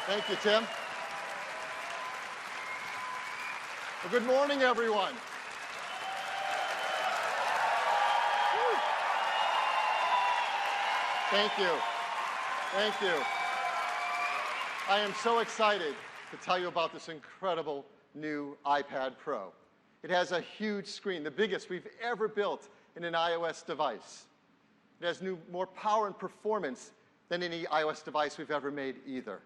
Thank you, Tim. Well, good morning, everyone. Thank you. Thank you. I am so excited to tell you about this incredible new iPad Pro. It has a huge screen, the biggest we've ever built in an iOS device. It has more power and performance than any iOS device we've ever made either.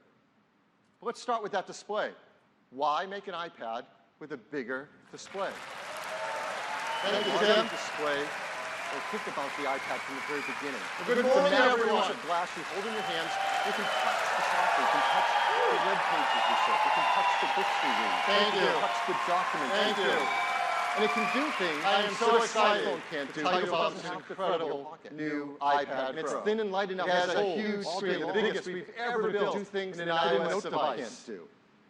But let's start with that display. Why make an iPad with a bigger display? Thank you, Tim. Display. Well, think about the iPad from the very beginning. Well, good morning, everyone. It's a glass you hold in your hands. You can touch the software. You can touch the web pages you search. You can touch the books you read. Thank you. You can touch the documents. Thank you. And it can do things I am so excited to tell you about this incredible new iPad Pro. And it's thin and light enough. It has a huge screen, the biggest we've ever built to do things in an iOS device can't do.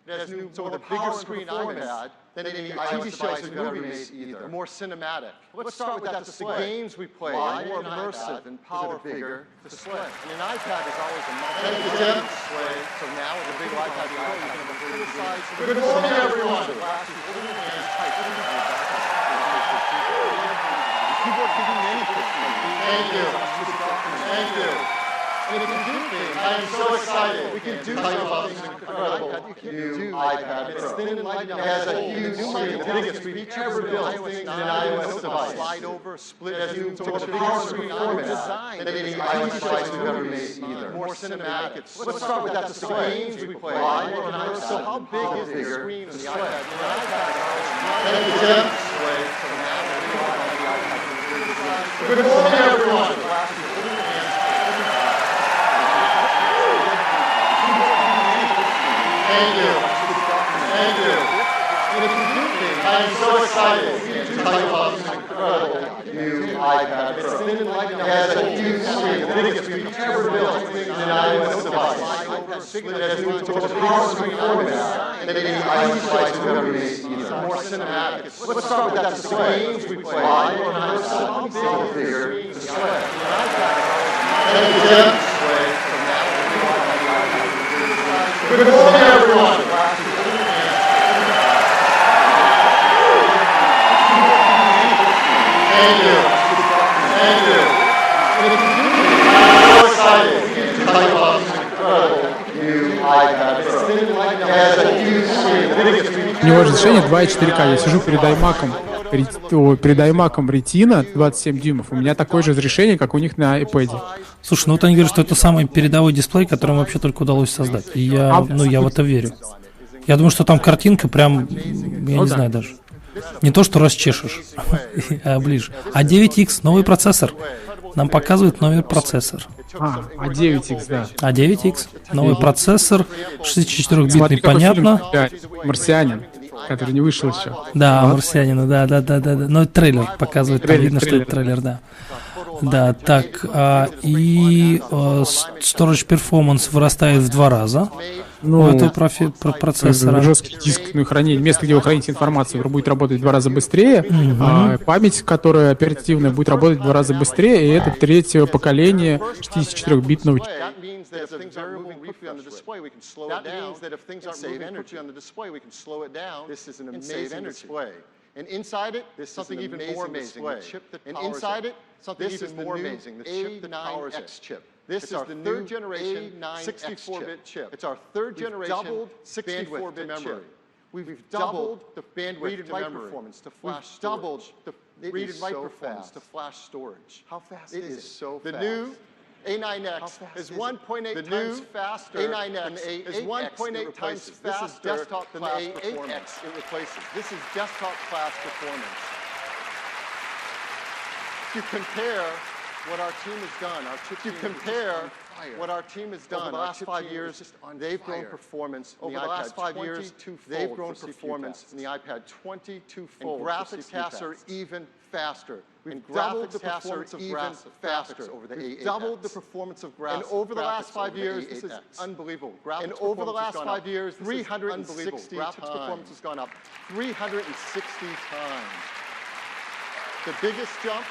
It has more bigger screen iPad than any TV shows and movies either. More cinematic. Let's start with that display. The games we play are more immersive and powerful. Bigger display. And an iPad is always a multi-display display. So now with a big iPad, you can have a bigger size. Good morning, everyone. Keyboard can do many things. Thank you. Thank you. And it can do things. I am so excited. We can do about this incredible new iPad Pro. It's thin and light enough. It has a huge screen, the biggest we've ever built in an iOS device. Slide over, split, it has a bigger screen format than any iOS device we've ever made either. More cinematic. Let's start with that display. Games we play. So how big is the screen of the iPad? Thank you, Tim. Good morning, everyone. Thank you. Thank you. And it can do things. I am so excited to tell you about this incredible new iPad Pro. It's thin and light enough. It has a huge screen, the biggest we've ever built in an iOS device. It has a power screen format than any iOS device we've ever made either. More cinematic. Let's start with that display. Games we play. So bigger display. Thank you, Tim. Good morning, everyone. Thank you. Thank you. I'm so excited to tell you about this incredible new iPad Pro. It has a huge screen, the biggest we've. У него разрешение 2.4К. Я сижу перед iMac'ом Retina 27 дюймов. У меня такое же разрешение, как у них на iPad. Слушай, ну вот они говорят, что это самый передовой дисплей, который им вообще только удалось создать. И я в это верю. Я думаю, что там картинка прям, я не знаю даже. Не то, что расчешешь, а ближе. А 9X, новый процессор. Нам показывает новый процессор. А 9X, да. А 9X, новый процессор, 64-битный, понятно. Марсианин, который не вышел еще. Да, марсианина, да. Но это трейлер показывает, там видно, что это трейлер, да. Да, так, и storage performance вырастает в 2 раза у этого процессора. Жесткий диск хранения, место, где вы храните информацию, будет работать в 2 раза быстрее, память, которая оперативная, будет работать в 2 раза быстрее, и это 3-го поколения 64-битного чипа. And inside it, there's something even more amazing. The chip that powers it. Something even more amazing. The chip that powers it. Chip. This is the third generation 64-bit chip. It's our third generation doubled 64-bit memory. We've doubled the bandwidth read and write performance to flash storage. Doubled the read and write performance to flash storage. How fast is it? It is so fast. The new A9X is 1.8 times faster. A9X is 1.8 times faster than the A8X it replaces. This is desktop class performance. If you compare what our team has done, what our team has done over the last 5 years, they've grown performance in the iPad 22-fold. They've grown performance in the iPad 22-fold. And graphics tasks are even faster. We've doubled the performance of graphics over the A8X. We've doubled the performance of graphics. And over the last 5 years, this is unbelievable. And over the last 5 years, 360 graphics performance has gone up 360 times. The biggest jump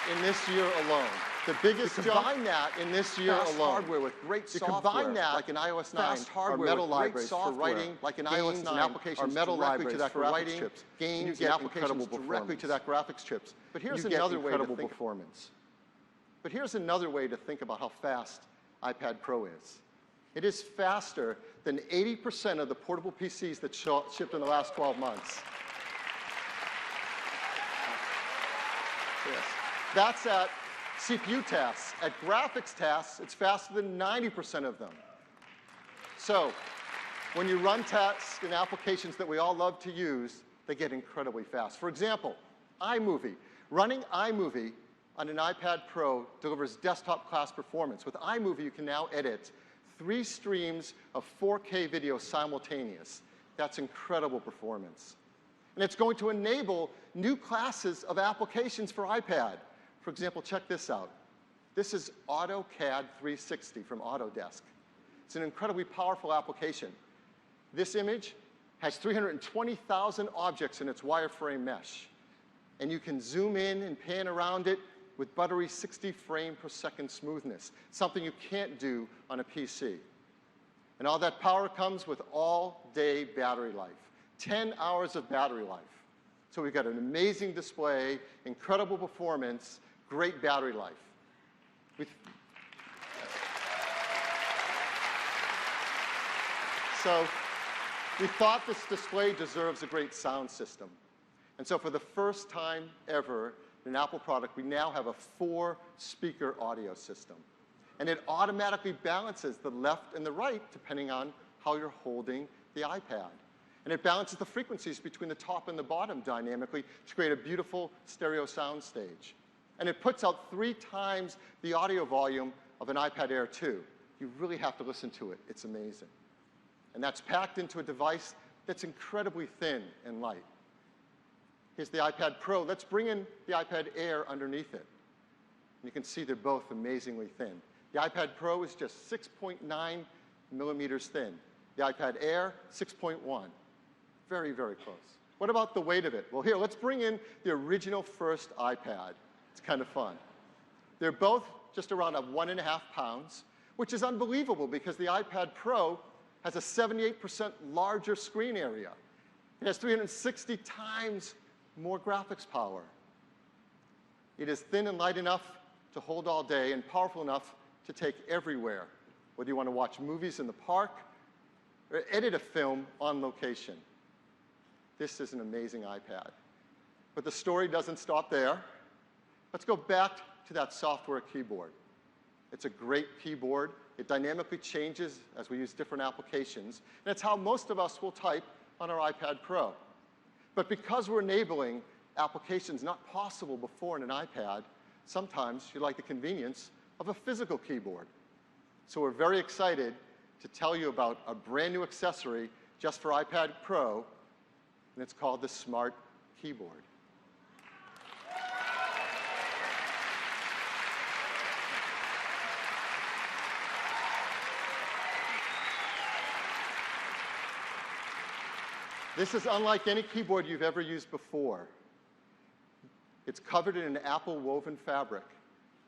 in this year alone. The biggest combine that in this year alone. Hardware with great software, combine that like an iOS 9, our metal libraries for writing, like an iOS 9, applications metal libraries to that for writing, chips, games, and applications directly to that graphics chips. But here's another way to think performance. But here's another way to think about how fast iPad Pro is. It is faster than 80% of the portable PCs that shipped in the last 12 months. Yes. That's at CPU tasks. At graphics tasks, it's faster than 90% of them. So when you run tasks and applications that we all love to use, they get incredibly fast. For example, iMovie. Running iMovie on an iPad Pro delivers desktop-class performance. With iMovie, you can now edit 3 streams of 4K video simultaneous. That's incredible performance. And it's going to enable new classes of applications for iPad. For example, check this out. This is AutoCAD 360 from Autodesk. It's an incredibly powerful application. This image has 320,000 objects in its wireframe mesh. And you can zoom in and pan around it with buttery 60 frame per second smoothness, something you can't do on a PC. And all that power comes with all-day battery life, 10 hours of battery life. So we've got an amazing display, incredible performance, great battery life. So we thought this display deserves a great sound system. And so for the first time ever in an Apple product, we now have a 4-speaker audio system. And it automatically balances the left and the right depending on how you're holding the iPad. And it balances the frequencies between the top and the bottom dynamically to create a beautiful stereo sound stage. And it puts out 3 times the audio volume of an iPad Air 2. You really have to listen to it. It's amazing. And that's packed into a device that's incredibly thin and light. Here's the iPad Pro. Let's bring in the iPad Air underneath it. And you can see they're both amazingly thin. The iPad Pro is just 6.9 millimeters thin. The iPad Air, 6.1. Very, very close. What about the weight of it? Well, here, let's bring in the original first iPad. It's kind of fun. They're both just around 1.5 pounds, which is unbelievable because the iPad Pro has a 78% larger screen area. It has 360 times more graphics power. It is thin and light enough to hold all day and powerful enough to take everywhere, whether you want to watch movies in the park or edit a film on location. This is an amazing iPad. But the story doesn't stop there. Let's go back to that software keyboard. It's a great keyboard. It dynamically changes as we use different applications. And it's how most of us will type on our iPad Pro. But because we're enabling applications not possible before in an iPad, sometimes you like the convenience of a physical keyboard. So we're very excited to tell you about a brand new accessory just for iPad Pro, and it's called the Smart Keyboard. This is unlike any keyboard you've ever used before. It's covered in an Apple woven fabric.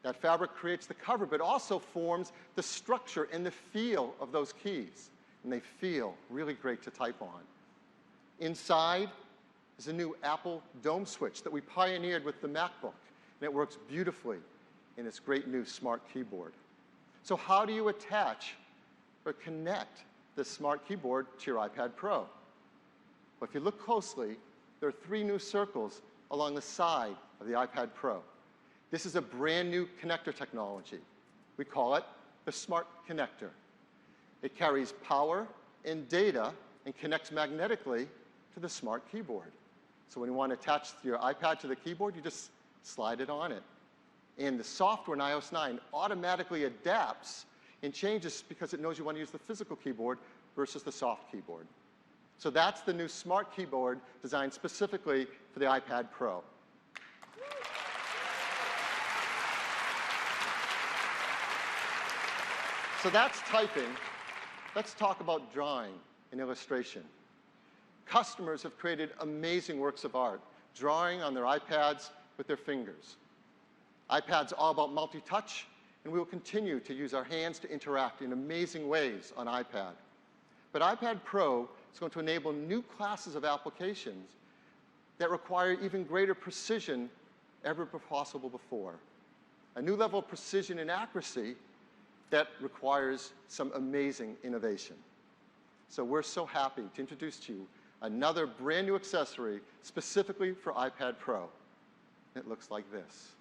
That fabric creates the cover, but also forms the structure and the feel of those keys. And they feel really great to type on. Inside is a new Apple dome switch that we pioneered with the MacBook. And it works beautifully in this great new smart keyboard. So how do you attach or connect this smart keyboard to your iPad Pro? Well, if you look closely, there are 3 new circles along the side of the iPad Pro. This is a brand new connector technology. We call it the Smart Connector. It carries power and data and connects magnetically to the smart keyboard. So when you want to attach your iPad to the keyboard, you just slide it on it. And the software in iOS 9 automatically adapts and changes because it knows you want to use the physical keyboard versus the soft keyboard. So that's the new smart keyboard designed specifically for the iPad Pro. So that's typing. Let's talk about drawing and illustration. Customers have created amazing works of art, drawing on their iPads with their fingers. iPad's all about multi-touch, and we will continue to use our hands to interact in amazing ways on iPad. But iPad Pro is going to enable new classes of applications that require even greater precision ever possible before. A new level of precision and accuracy that requires some amazing innovation. So we're so happy to introduce to you another brand new accessory specifically for iPad Pro. It looks like this.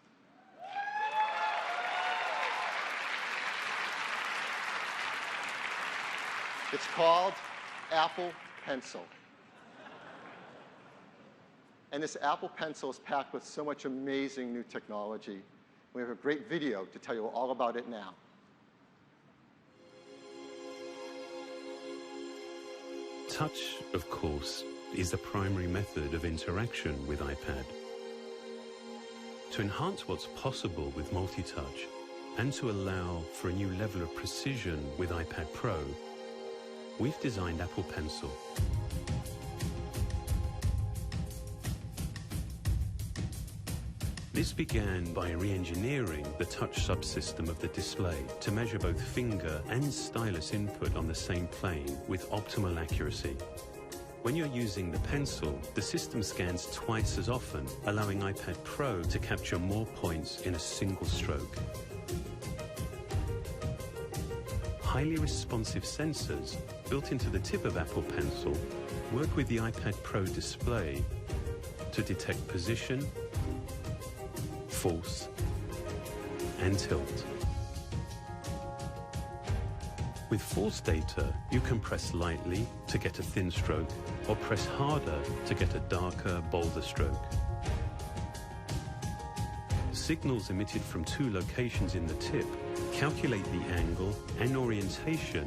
It's called Apple Pencil. And this Apple Pencil is packed with so much amazing new technology. We have a great video to tell you all about it now. Touch, of course, is the primary method of interaction with iPad. To enhance what's possible with multi-touch and to allow for a new level of precision with iPad Pro, we've designed Apple Pencil. This began by re-engineering the touch subsystem of the display to measure both finger and stylus input on the same plane with optimal accuracy. When you're using the pencil, the system scans twice as often, allowing iPad Pro to capture more points in a single stroke. Highly responsive sensors built into the tip of Apple Pencil work with the iPad Pro display to detect position, force, and tilt. With force data, you can press lightly to get a thin stroke or press harder to get a darker, bolder stroke. Signals emitted from two locations in the tip calculate the angle and orientation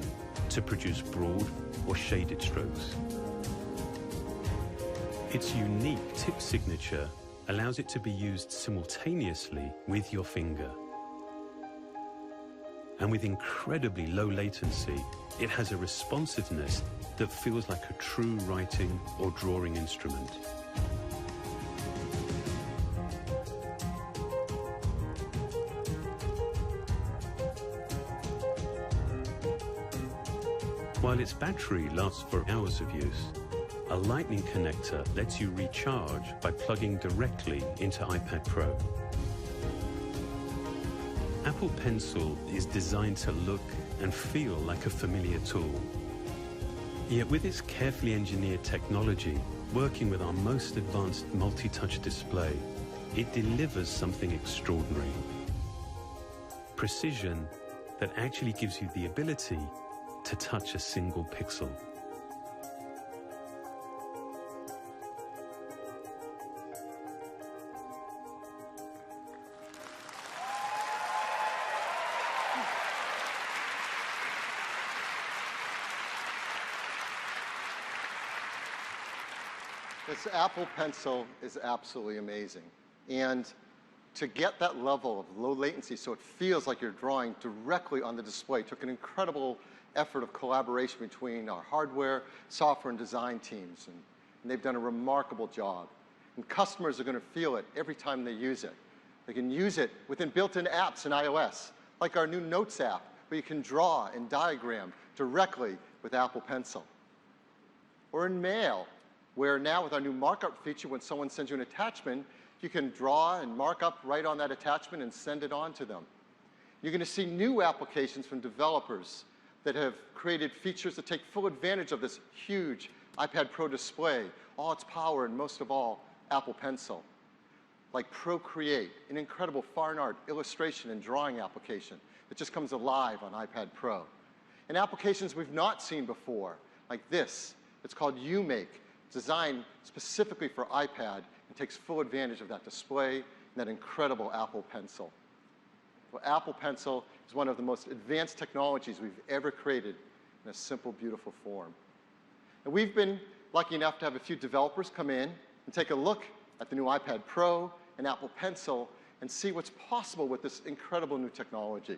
to produce broad or shaded strokes. Its unique tip signature allows it to be used simultaneously with your finger. And with incredibly low latency, it has a responsiveness that feels like a true writing or drawing instrument. While its battery lasts for hours of use, a lightning connector lets you recharge by plugging directly into iPad Pro. Apple Pencil is designed to look and feel like a familiar tool. Yet with its carefully engineered technology, working with our most advanced multi-touch display, it delivers something extraordinary. Precision that actually gives you the ability to touch a single pixel. This Apple Pencil is absolutely amazing. And to get that level of low latency so it feels like you're drawing directly on the display took an incredible effort of collaboration between our hardware, software, and design teams. And they've done a remarkable job. And customers are going to feel it every time they use it. They can use it within built-in apps in iOS, like our new Notes app, where you can draw and diagram directly with Apple Pencil. Or in Mail, where now with our new markup feature, when someone sends you an attachment, you can draw and mark up right on that attachment and send it on to them. You're going to see new applications from developers that have created features that take full advantage of this huge iPad Pro display, all its power, and most of all, Apple Pencil. Like Procreate, an incredible fine art, illustration, and drawing application that just comes alive on iPad Pro. And applications we've not seen before, like this. It's called UMake, designed specifically for iPad and takes full advantage of that display and that incredible Apple Pencil. Well, Apple Pencil is one of the most advanced technologies we've ever created in a simple, beautiful form. And we've been lucky enough to have a few developers come in and take a look at the new iPad Pro and Apple Pencil and see what's possible with this incredible new technology.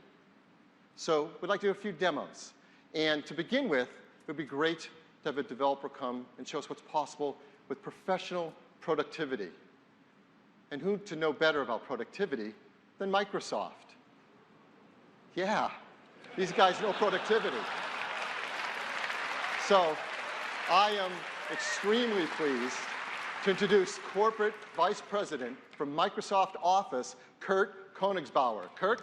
So we'd like to do a few demos. And to begin with, it would be great to have a developer come and show us what's possible with professional productivity. And who to know better about productivity than Microsoft. Yeah, these guys know productivity. So I am extremely pleased to introduce Corporate Vice President from Microsoft Office, Kurt Koenigsbauer. Kurt?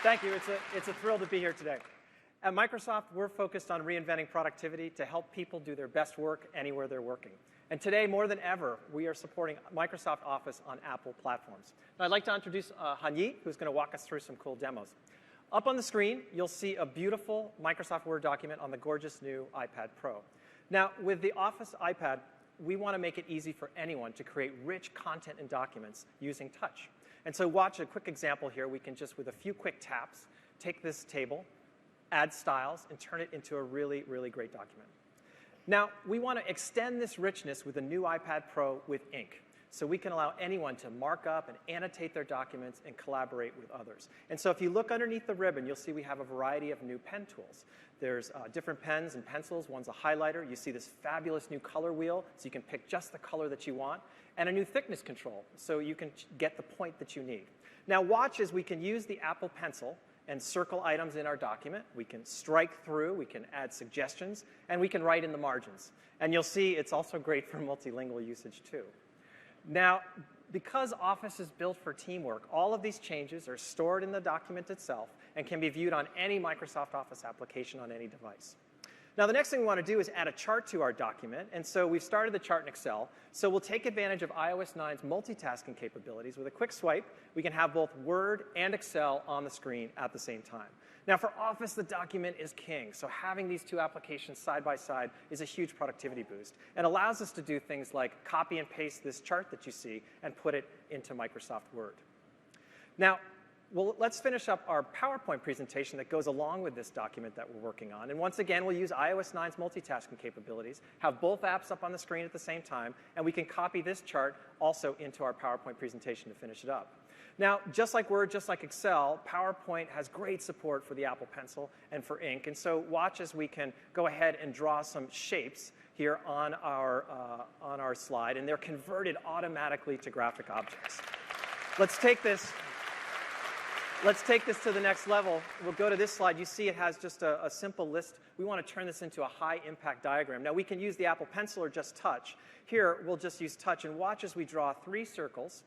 Thank you. It's a thrill to be here today. At Microsoft, we're focused on reinventing productivity to help people do their best work anywhere they're working. And today, more than ever, we are supporting Microsoft Office on Apple platforms. Now, I'd like to introduce Han-Yi, who's going to walk us through some cool demos. Up on the screen, you'll see a beautiful Microsoft Word document on the gorgeous new iPad Pro. Now, with the Office iPad, we want to make it easy for anyone to create rich content and documents using touch. And so watch a quick example here. We can just, with a few quick taps, take this table, add styles, and turn it into a really, really great document. Now, we want to extend this richness with the new iPad Pro with ink. So we can allow anyone to mark up and annotate their documents and collaborate with others. And so if you look underneath the ribbon, you'll see we have a variety of new pen tools. There's different pens and pencils. One's a highlighter. You see this fabulous new color wheel, so you can pick just the color that you want. And a new thickness control, so you can get the point that you need. Now watch as we can use the Apple Pencil and circle items in our document. We can strike through, we can add suggestions, and we can write in the margins. And you'll see it's also great for multilingual usage too. Now, because Office is built for teamwork, all of these changes are stored in the document itself and can be viewed on any Microsoft Office application on any device. Now, the next thing we want to do is add a chart to our document. And so we've started the chart in Excel. So we'll take advantage of iOS 9's multitasking capabilities. With a quick swipe, we can have both Word and Excel on the screen at the same time. Now, for Office, the document is king. So having these two applications side by side is a huge productivity boost and allows us to do things like copy and paste this chart that you see and put it into Microsoft Word. Now, well, let's finish up our PowerPoint presentation that goes along with this document that we're working on. And once again, we'll use iOS 9's multitasking capabilities, have both apps up on the screen at the same time, and we can copy this chart also into our PowerPoint presentation to finish it up. Now, just like Word, just like Excel, PowerPoint has great support for the Apple Pencil and for ink. And so watch as we can go ahead and draw some shapes here on our slide, and they're converted automatically to graphic objects. Let's take this to the next level. We'll go to this slide. You see it has just a simple list. We want to turn this into a high-impact diagram. Now, we can use the Apple Pencil or just touch. Here, we'll just use touch. And watch as we draw 3 circles.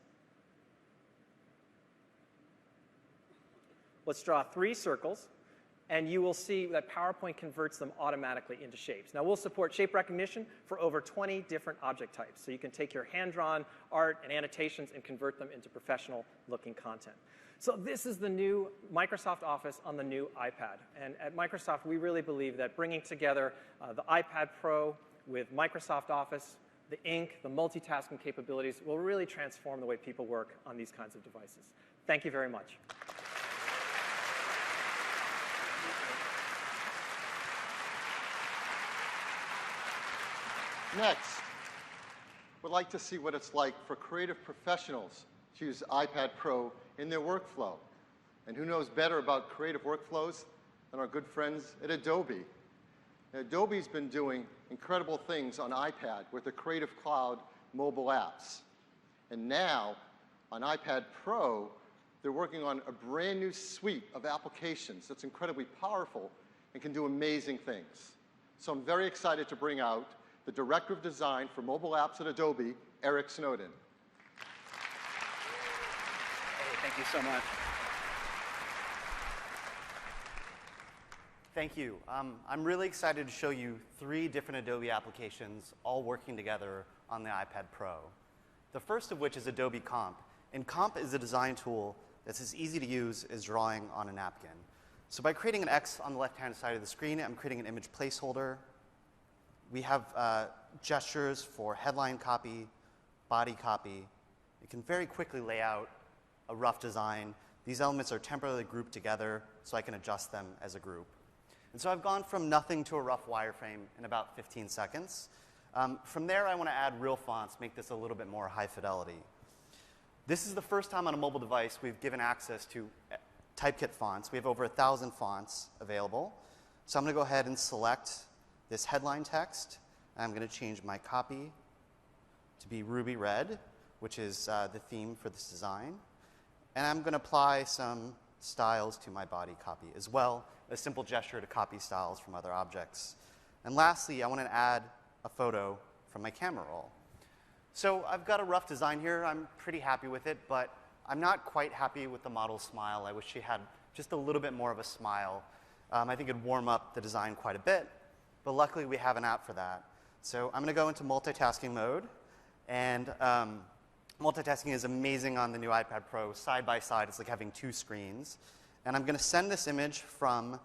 Let's draw 3 circles. And you will see that PowerPoint converts them automatically into shapes. Now, we'll support shape recognition for over 20 different object types. So you can take your hand-drawn art and annotations and convert them into professional-looking content. So this is the new Microsoft Office on the new iPad. And at Microsoft, we really believe that bringing together the iPad Pro with Microsoft Office, the ink, the multitasking capabilities will really transform the way people work on these kinds of devices. Thank you very much. Next, we'd like to see what it's like for creative professionals to use iPad Pro in their workflow. And who knows better about creative workflows than our good friends at Adobe. Now, Adobe's been doing incredible things on iPad with the Creative Cloud mobile apps. And now, on iPad Pro, they're working on a brand new suite of applications that's incredibly powerful and can do amazing things. So I'm very excited to bring out the Director of Design for Mobile Apps at Adobe, Eric Snowden. Hey, thank you so much. Thank you. I'm really excited to show you 3 different Adobe applications all working together on the iPad Pro. The first of which is Adobe Comp. And Comp is a design tool that's as easy to use as drawing on a napkin. So by creating an X on the left-hand side of the screen, I'm creating an image placeholder. We have gestures for headline copy, body copy. You can very quickly lay out a rough design. These elements are temporarily grouped together, so I can adjust them as a group. And so I've gone from nothing to a rough wireframe in about 15 seconds. From there, I want to add real fonts, make this a little bit more high fidelity. This is the first time on a mobile device we've given access to Typekit fonts. We have over 1,000 fonts available. So I'm going to go ahead and select this headline text. I'm going to change my copy to be ruby red, which is the theme for this design. And I'm going to apply some styles to my body copy, as well as a simple gesture to copy styles from other objects. And lastly, I want to add a photo from my camera roll. So I've got a rough design here. I'm pretty happy with it, but I'm not quite happy with the model's smile. I wish she had just a little bit more of a smile. I think it'd warm up the design quite a bit, but luckily we have an app for that. So I'm going to go into multitasking mode, and multitasking is amazing on the new iPad Pro. Side by side, it's like having two screens. And I'm going to send this image from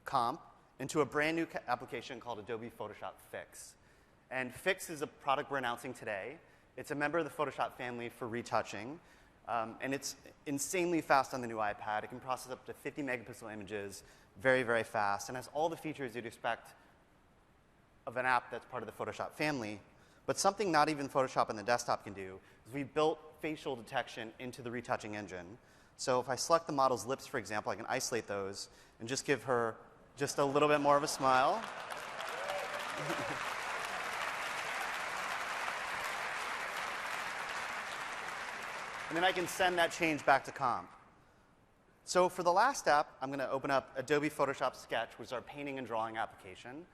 Comp into a brand new application called Adobe Photoshop Fix. And Fix is a product we're announcing today. It's a member of the Photoshop family for retouching. And it's insanely fast on the new iPad. It can process up to 50 megapixel images very, very fast, and has all the features you'd expect of an app that's part of the Photoshop family. But something not even Photoshop on the desktop can do is we built facial detection into the retouching engine. So if I select the model's lips, for example, I can isolate those and just give her just a little bit more of a smile. And then I can send that change back to Comp. So for the last app, I'm going to open up Adobe Photoshop Sketch, which is our painting and drawing application.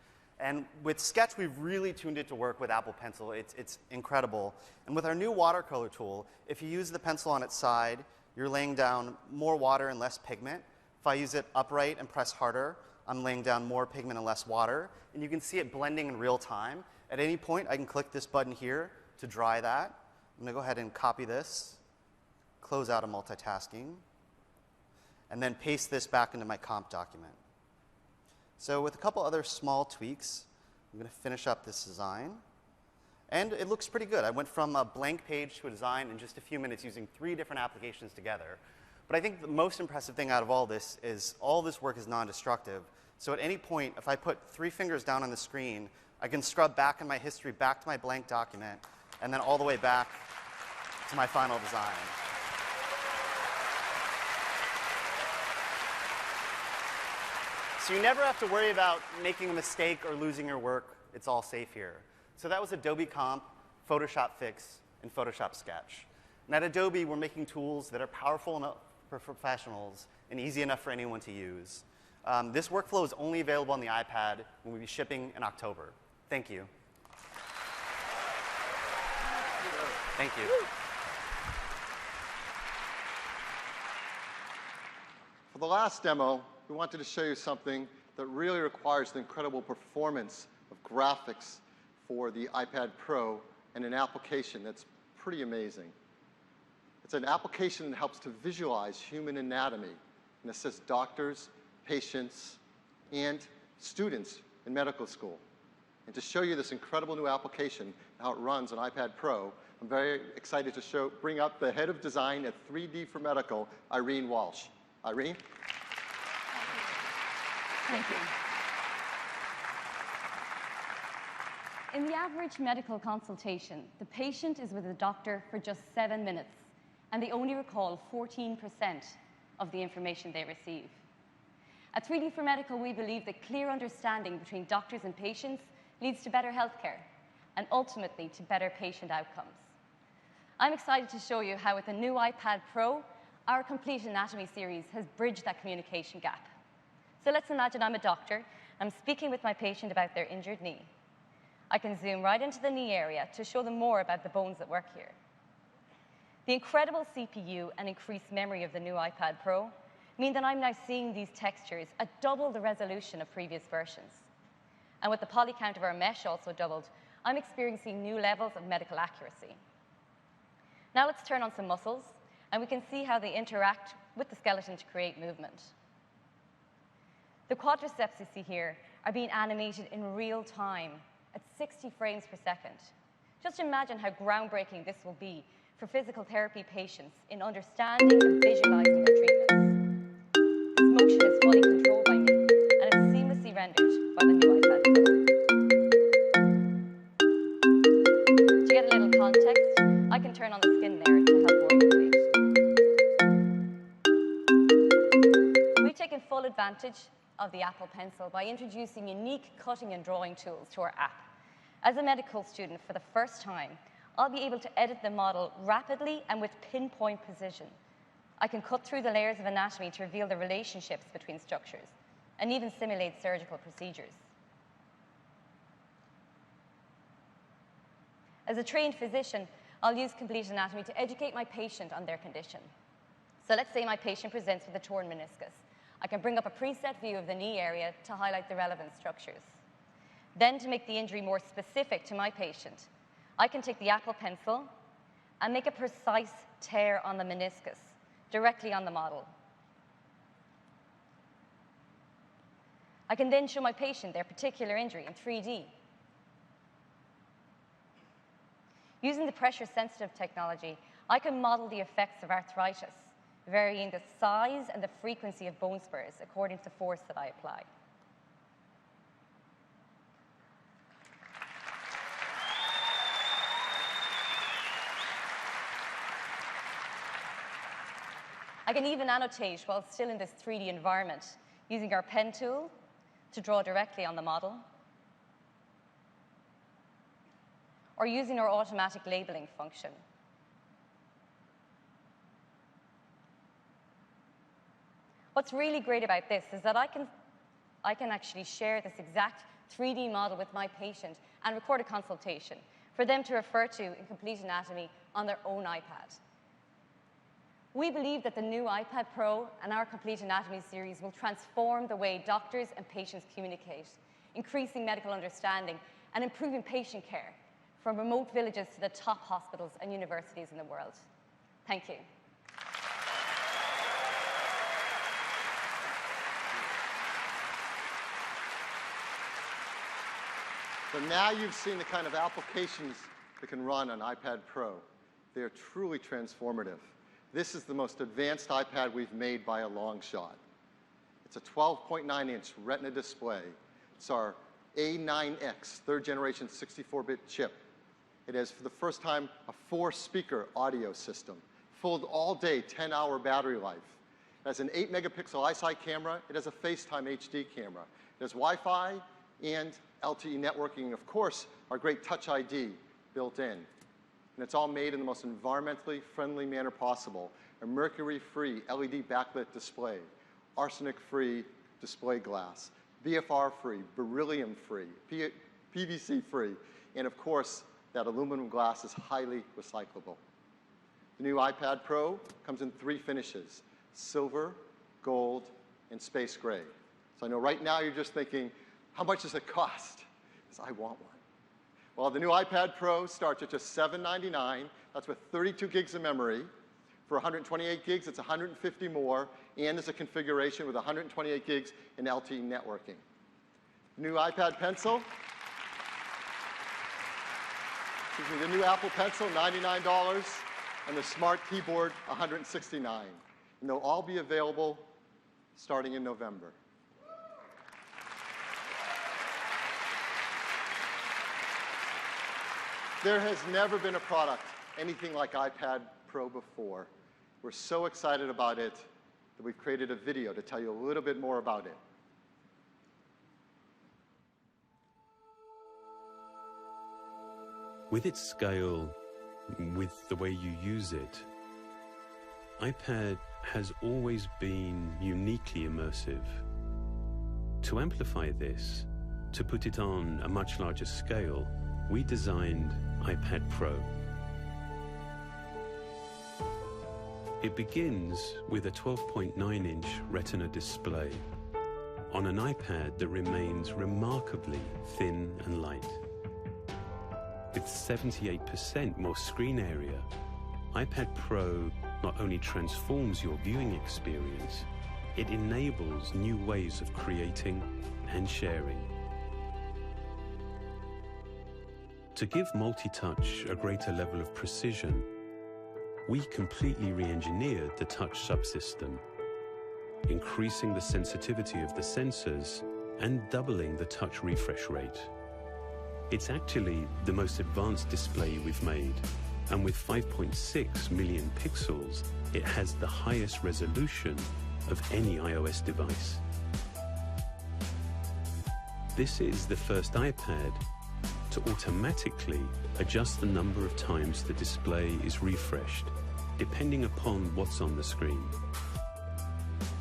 And with Sketch, we've really tuned it to work with Apple Pencil. It's incredible. And with our new watercolor tool, if you use the pencil on its side, you're laying down more water and less pigment. If I use it upright and press harder, I'm laying down more pigment and less water. And you can see it blending in real time. At any point, I can click this button here to dry that. I'm going to go ahead and copy this, close out of multitasking, and then paste this back into my Comp document. So with a couple other small tweaks, I'm going to finish up this design. And it looks pretty good. I went from a blank page to a design in just a few minutes using 3 different applications together. But I think the most impressive thing out of all this is all this work is non-destructive. So at any point, if I put 3 fingers down on the screen, I can scrub back in my history, back to my blank document, and then all the way back to my final design. So you never have to worry about making a mistake or losing your work. It's all safe here. So that was Adobe Comp, Photoshop Fix, and Photoshop Sketch. And at Adobe, we're making tools that are powerful enough for professionals and easy enough for anyone to use. This workflow is only available on the iPad and will be shipping in October. Thank you. Thank you. For the last demo, we wanted to show you something that really requires the incredible performance of graphics for the iPad Pro and an application that's pretty amazing. It's an application that helps to visualize human anatomy and assists doctors, patients, and students in medical school. And to show you this incredible new application and how it runs on iPad Pro, I'm very excited to bring up the head of design at 3D for Medical, Irene Walsh. Irene? Thank you. In the average medical consultation, the patient is with the doctor for just 7 minutes, and they only recall 14% of the information they receive. At 3D for Medical, we believe that clear understanding between doctors and patients leads to better healthcare, and ultimately to better patient outcomes. I'm excited to show you how with the new iPad Pro, our Complete Anatomy series has bridged that communication gap. So let's imagine I'm a doctor. I'm speaking with my patient about their injured knee. I can zoom right into the knee area to show them more about the bones that work here. The incredible CPU and increased memory of the new iPad Pro mean that I'm now seeing these textures at double the resolution of previous versions. And with the poly count of our mesh also doubled, I'm experiencing new levels of medical accuracy. Now let's turn on some muscles, and we can see how they interact with the skeleton to create movement. The quadriceps you see here are being animated in real time at 60 frames per second. Just imagine how groundbreaking this will be for physical therapy patients in understanding and visualizing their treatments. This motion is fully controlled by me, and it's seamlessly rendered by the new iPad Pro. To get a little context, I can turn on the skin there to help orientate. We've taken full advantage of the Apple Pencil by introducing unique cutting and drawing tools to our app. As a medical student, for the first time, I'll be able to edit the model rapidly and with pinpoint precision. I can cut through the layers of anatomy to reveal the relationships between structures, and even simulate surgical procedures. As a trained physician, I'll use complete anatomy to educate my patient on their condition. So let's say my patient presents with a torn meniscus. I can bring up a preset view of the knee area to highlight the relevant structures. Then, to make the injury more specific to my patient, I can take the Apple Pencil and make a precise tear on the meniscus directly on the model. I can then show my patient their particular injury in 3D. Using the pressure-sensitive technology, I can model the effects of arthritis, varying the size and the frequency of bone spurs according to the force that I apply. I can even annotate while still in this 3D environment, using our pen tool to draw directly on the model, or using our automatic labeling function. What's really great about this is that I can actually share this exact 3D model with my patient and record a consultation for them to refer to in complete anatomy on their own iPad. We believe that the new iPad Pro and our Complete Anatomy series will transform the way doctors and patients communicate, increasing medical understanding and improving patient care from remote villages to the top hospitals and universities in the world. Thank you. So now you've seen the kind of applications that can run on iPad Pro. They are truly transformative. This is the most advanced iPad we've made by a long shot. It's a 12.9-inch Retina display. It's our A9X, third generation 64-bit chip. It has, for the first time, a 4-speaker audio system, full all day, 10-hour battery life. It has an 8-megapixel iSight camera. It has a FaceTime HD camera. It has Wi-Fi and LTE networking, of course, our great Touch ID built in. And it's all made in the most environmentally friendly manner possible. A mercury-free LED backlit display, arsenic-free display glass, BFR-free, beryllium-free, PVC-free, and of course, that aluminum glass is highly recyclable. The new iPad Pro comes in 3 finishes: silver, gold, and space gray. So I know right now you're just thinking, how much does it cost? Because I want one. Well, the new iPad Pro starts at just $799. That's with 32 gigs of memory. For 128 gigs, it's 150 more, and there's a configuration with 128 gigs in LTE networking. New iPad Pencil. Excuse me, the new Apple Pencil, $99, and the Smart Keyboard, $169. And they'll all be available starting in November. There has never been a product anything like iPad Pro before. We're so excited about it that we've created a video to tell you a little bit more about it. With its scale, with the way you use it, iPad has always been uniquely immersive. To amplify this, to put it on a much larger scale, we designed iPad Pro. It begins with a 12.9-inch Retina display on an iPad that remains remarkably thin and light. With 78% more screen area, iPad Pro not only transforms your viewing experience, it enables new ways of creating and sharing. To give multi-touch a greater level of precision, we completely re-engineered the touch subsystem, increasing the sensitivity of the sensors and doubling the touch refresh rate. It's actually the most advanced display we've made, and with 5.6 million pixels, it has the highest resolution of any iOS device. This is the first iPad to automatically adjust the number of times the display is refreshed, depending upon what's on the screen.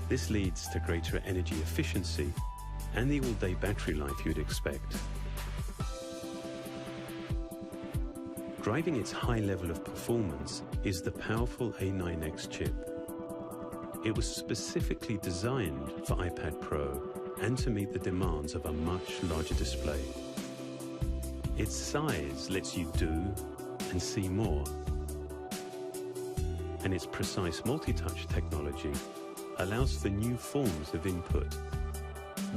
This leads to greater energy efficiency and the all-day battery life you'd expect. Driving its high level of performance is the powerful A9X chip. It was specifically designed for iPad Pro and to meet the demands of a much larger display. Its size lets you do and see more. And its precise multi-touch technology allows for new forms of input,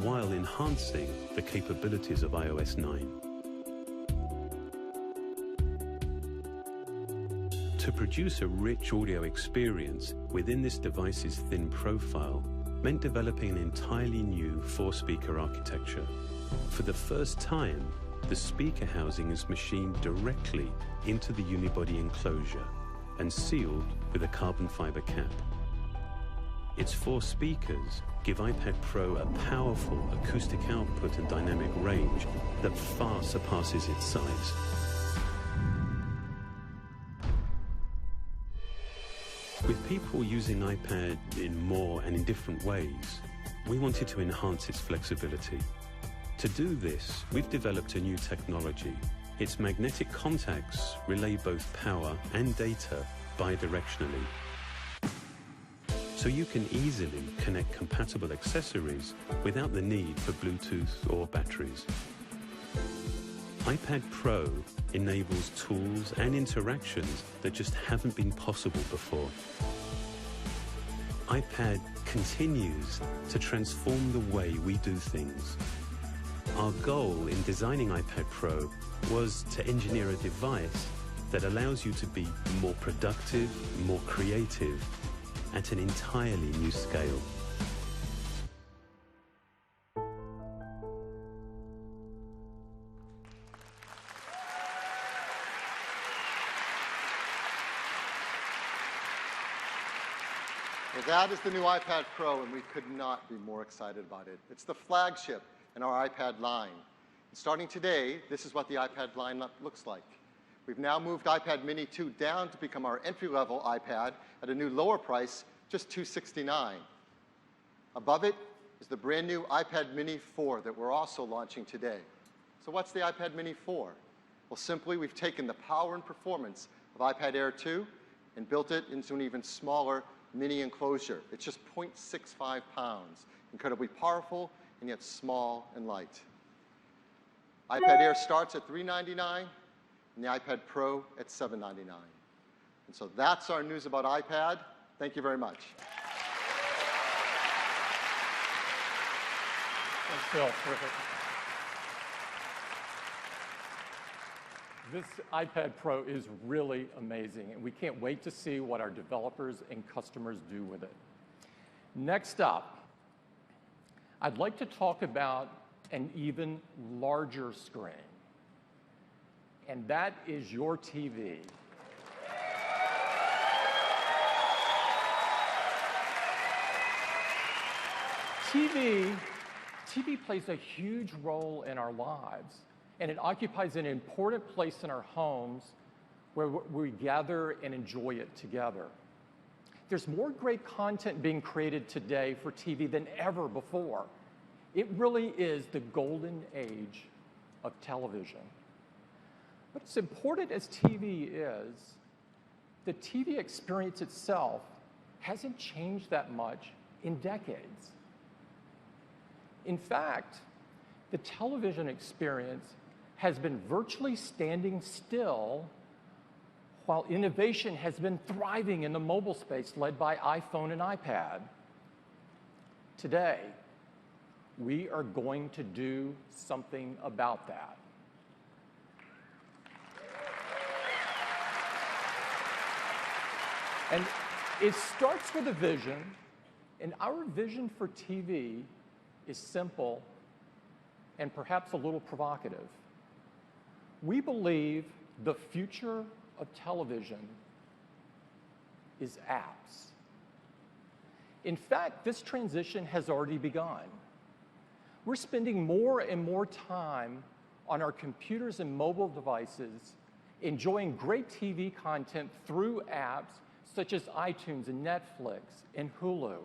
while enhancing the capabilities of iOS 9. To produce a rich audio experience within this device's thin profile meant developing an entirely new 4-speaker architecture. For the first time, the speaker housing is machined directly into the unibody enclosure and sealed with a carbon fiber cap. Its 4 speakers give iPad Pro a powerful acoustic output and dynamic range that far surpasses its size. With people using iPad in more and in different ways, we wanted to enhance its flexibility. To do this, we've developed a new technology. Its magnetic contacts relay both power and data bidirectionally. So you can easily connect compatible accessories without the need for Bluetooth or batteries. iPad Pro enables tools and interactions that just haven't been possible before. iPad continues to transform the way we do things. Our goal in designing iPad Pro was to engineer a device that allows you to be more productive, more creative, at an entirely new scale. Well, that is the new iPad Pro, and we could not be more excited about it. It's the flagship in our iPad line. And starting today, this is what the iPad line looks like. We've now moved iPad Mini 2 down to become our entry-level iPad at a new lower price, just $269. Above it is the brand new iPad Mini 4 that we're also launching today. So what's the iPad Mini 4? Well, simply, we've taken the power and performance of iPad Air 2 and built it into an even smaller mini enclosure. It's just 0.65 pounds, incredibly powerful and yet small and light. iPad Air starts at $399 and the iPad Pro at $799. And so that's our news about iPad. Thank you very much. Thanks, Phil. Terrific. This iPad Pro is really amazing, and we can't wait to see what our developers and customers do with it. Next up, I'd like to talk about an even larger screen, and that is your TV. TV plays a huge role in our lives, and it occupies an important place in our homes where we gather and enjoy it together. There's more great content being created today for TV than ever before. It really is the golden age of television. But as important as TV is, the TV experience itself hasn't changed that much in decades. In fact, the television experience has been virtually standing still while innovation has been thriving in the mobile space led by iPhone and iPad. Today, we are going to do something about that. And it starts with a vision, and our vision for TV is simple and perhaps a little provocative. We believe the future of television is apps. In fact, this transition has already begun. We're spending more and more time on our computers and mobile devices, enjoying great TV content through apps such as iTunes and Netflix and Hulu.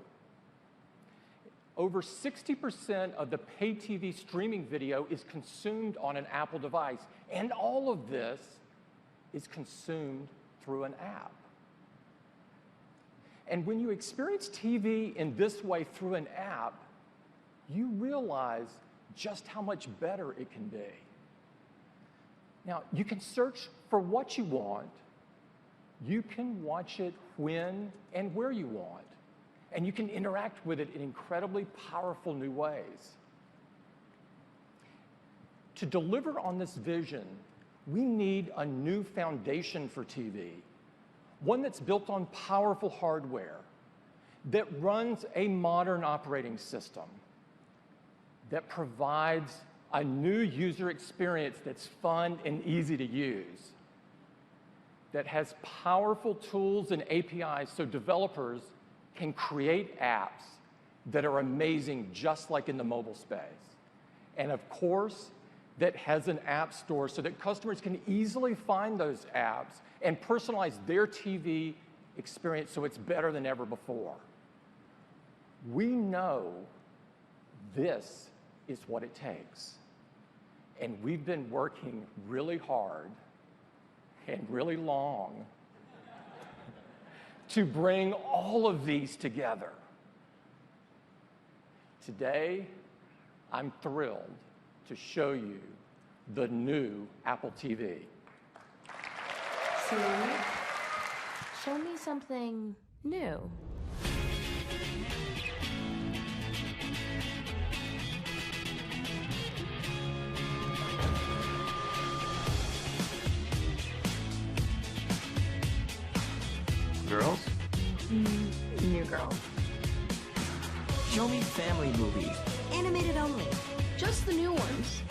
Over 60% of the pay TV streaming video is consumed on an Apple device, and all of this is consumed through an app. And when you experience TV in this way through an app, you realize just how much better it can be. Now, you can search for what you want. You can watch it when and where you want. And you can interact with it in incredibly powerful new ways. To deliver on this vision, we need a new foundation for TV, one that's built on powerful hardware, that runs a modern operating system, that provides a new user experience that's fun and easy to use, that has powerful tools and APIs so developers can create apps that are amazing just like in the mobile space. And of course, that has an app store so that customers can easily find those apps and personalize their TV experience so it's better than ever before. We know this is what it takes. And we've been working really hard and really long to bring all of these together. Today, I'm thrilled to show you the new Apple TV. Siri, show me something new. Girls? New girl. Show me family movies. Animated only. Just the new ones.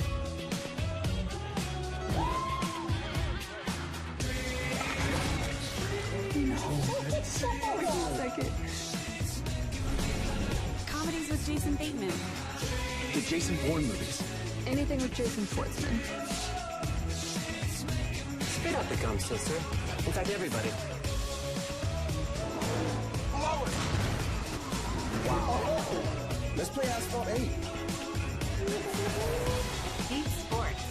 Comedies with Jason Bateman. The Jason Bourne movies. Anything with Jason Schwartzman. Spit out the gum, sister. In fact, everybody. Wow. Let's play Asphalt 8. Deep sports.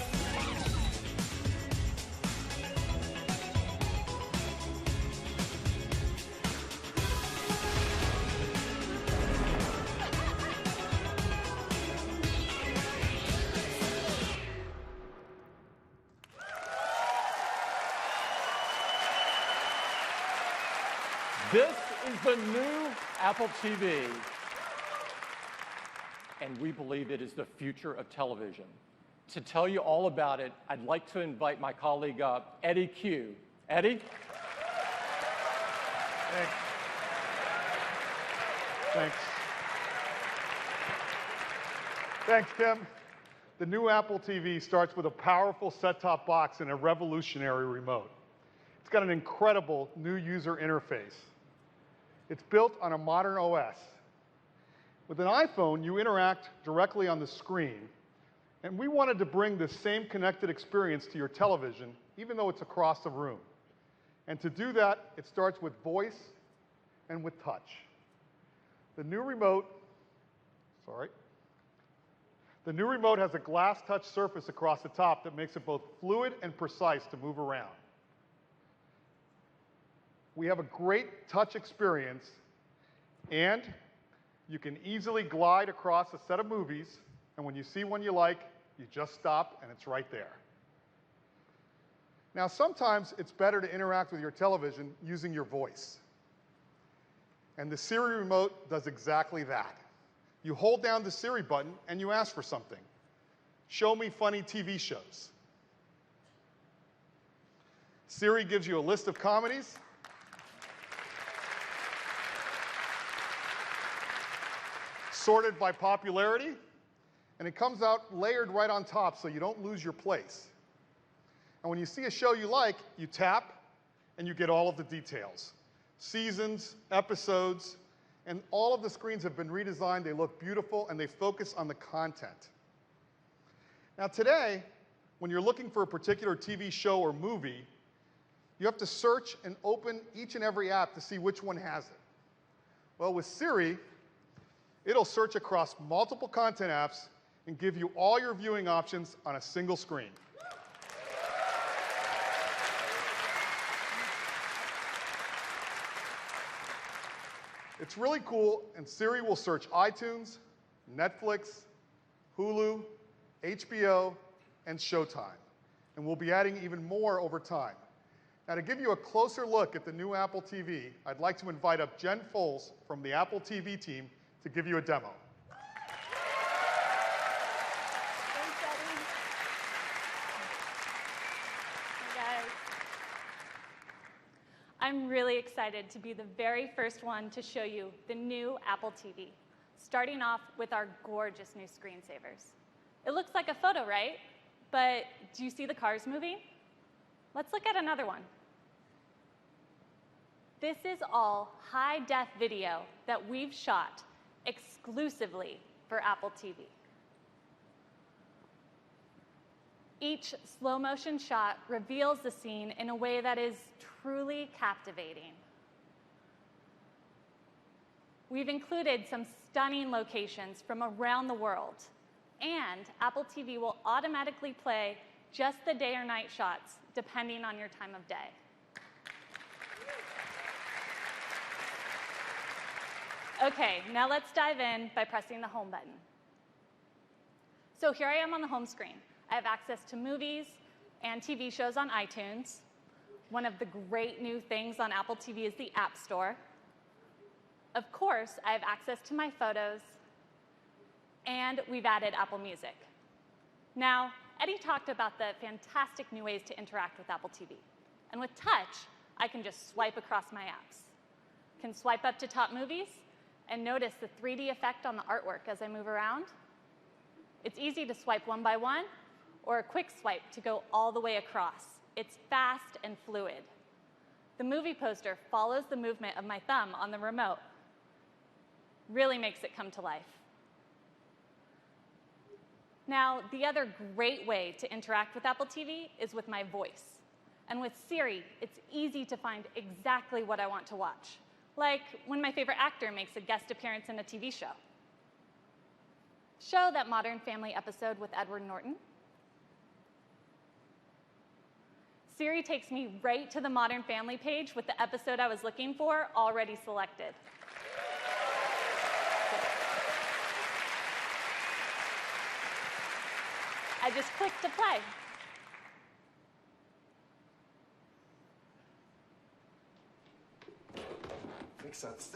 This is the new Apple TV, and we believe it is the future of television. To tell you all about it, I'd like to invite my colleague up, Eddie Q. Eddie? Thanks. Thanks, Tim. The new Apple TV starts with a powerful set-top box and a revolutionary remote. It's got an incredible new user interface. It's built on a modern OS. With an iPhone, you interact directly on the screen, and we wanted to bring the same connected experience to your television, even though it's across the room. And to do that, it starts with voice and with touch. The new remote has a glass touch surface across the top that makes it both fluid and precise to move around. We have a great touch experience, and you can easily glide across a set of movies, and when you see one you like, you just stop and it's right there. Now, sometimes it's better to interact with your television using your voice. And the Siri remote does exactly that. You hold down the Siri button and you ask for something. Show me funny TV shows. Siri gives you a list of comedies. Sorted by popularity, and it comes out layered right on top so you don't lose your place. And when you see a show you like, you tap and you get all of the details. Seasons, episodes, and all of the screens have been redesigned. They look beautiful and they focus on the content. Now today, when you're looking for a particular TV show or movie, you have to search and open each and every app to see which one has it. Well, with Siri, it'll search across multiple content apps and give you all your viewing options on a single screen. It's really cool, and Siri will search iTunes, Netflix, Hulu, HBO, and Showtime. And we'll be adding even more over time. Now, to give you a closer look at the new Apple TV, I'd like to invite up Jen Foles from the Apple TV team to give you a demo. I'm really excited to be the very first one to show you the new Apple TV, starting off with our gorgeous new screensavers. It looks like a photo, right? But do you see the cars moving? Let's look at another one. This is all high-def video that we've shot exclusively for Apple TV. Each slow-motion shot reveals the scene in a way that is truly captivating. We've included some stunning locations from around the world, and Apple TV will automatically play just the day or night shots, depending on your time of day. Okay, now let's dive in by pressing the home button. So here I am on the home screen. I have access to movies and TV shows on iTunes. One of the great new things on Apple TV is the App Store. Of course, I have access to my photos, and we've added Apple Music. Now, Eddie talked about the fantastic new ways to interact with Apple TV. And with touch, I can just swipe across my apps. I can swipe up to top movies and notice the 3D effect on the artwork as I move around. It's easy to swipe one by one, or a quick swipe to go all the way across. It's fast and fluid. The movie poster follows the movement of my thumb on the remote. Really makes it come to life. Now, the other great way to interact with Apple TV is with my voice. And with Siri, it's easy to find exactly what I want to watch, like when my favorite actor makes a guest appearance in a TV show. Show that Modern Family episode with Edward Norton. Siri takes me right to the Modern Family page with the episode I was looking for already selected. I just click to play. Makes sense.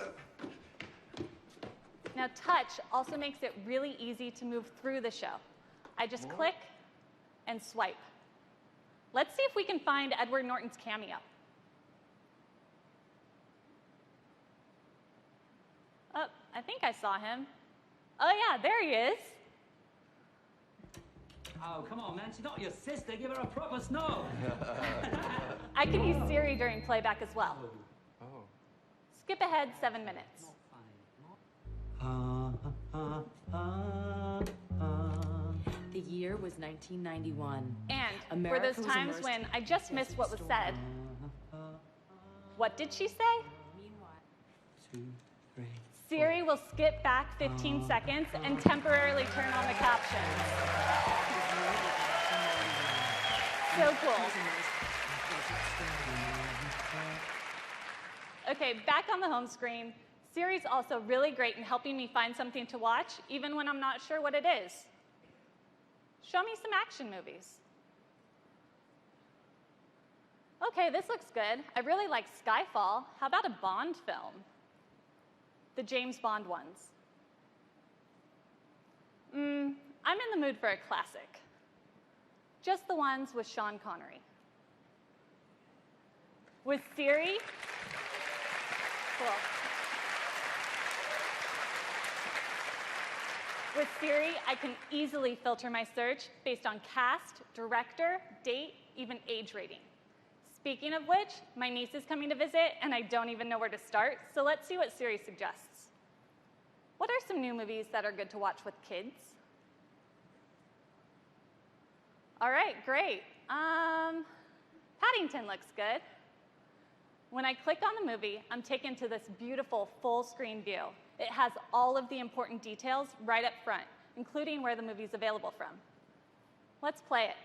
Now, touch also makes it really easy to move through the show. I just click and swipe. Let's see if we can find Edward Norton's cameo. Oh, I think I saw him. Oh, yeah, there he is. Oh, come on, man. She's not your sister. Give her a proper snow. I can use Siri during playback as well. Oh. Skip ahead 7 minutes. The year was 1991. And America for those was times immersed when I just missed what was said, what did she say? Siri will skip back 15 seconds and temporarily turn on the captions. So cool. Okay, back on the home screen. Siri's also really great in helping me find something to watch, even when I'm not sure what it is. Show me some action movies. Okay, this looks good. I really like Skyfall. How about a Bond film? The James Bond ones. I'm in the mood for a classic. Just the ones with Sean Connery. With Siri, cool. With Siri, I can easily filter my search based on cast, director, date, even age rating. Speaking of which, my niece is coming to visit, and I don't even know where to start, so let's see what Siri suggests. What are some new movies that are good to watch with kids? All right, great. Paddington looks good. When I click on the movie, I'm taken to this beautiful full screen view. It has all of the important details right up front, including where the movie's available from. Let's play it.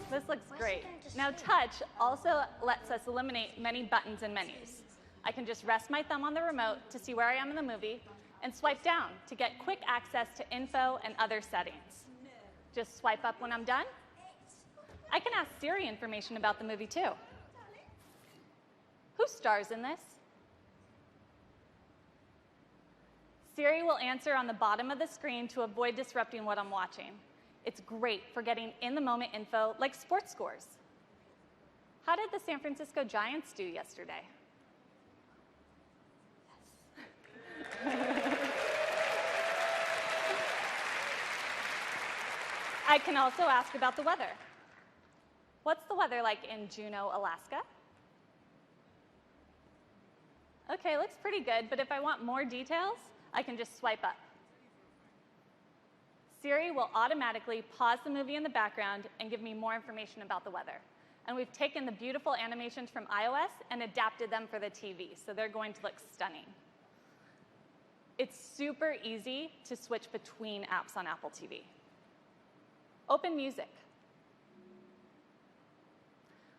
This looks great. Now touch also lets us eliminate many buttons and menus. I can just rest my thumb on the remote to see where I am in the movie and swipe down to get quick access to info and other settings. Just swipe up when I'm done. I can ask Siri information about the movie too. Who stars in this? Siri will answer on the bottom of the screen to avoid disrupting what I'm watching. It's great for getting in-the-moment info like sports scores. How did the San Francisco Giants do yesterday? Yes. I can also ask about the weather. What's the weather like in Juneau, Alaska? Okay, looks pretty good, but if I want more details, I can just swipe up. Siri will automatically pause the movie in the background and give me more information about the weather. And we've taken the beautiful animations from iOS and adapted them for the TV, so they're going to look stunning. It's super easy to switch between apps on Apple TV. Open Music.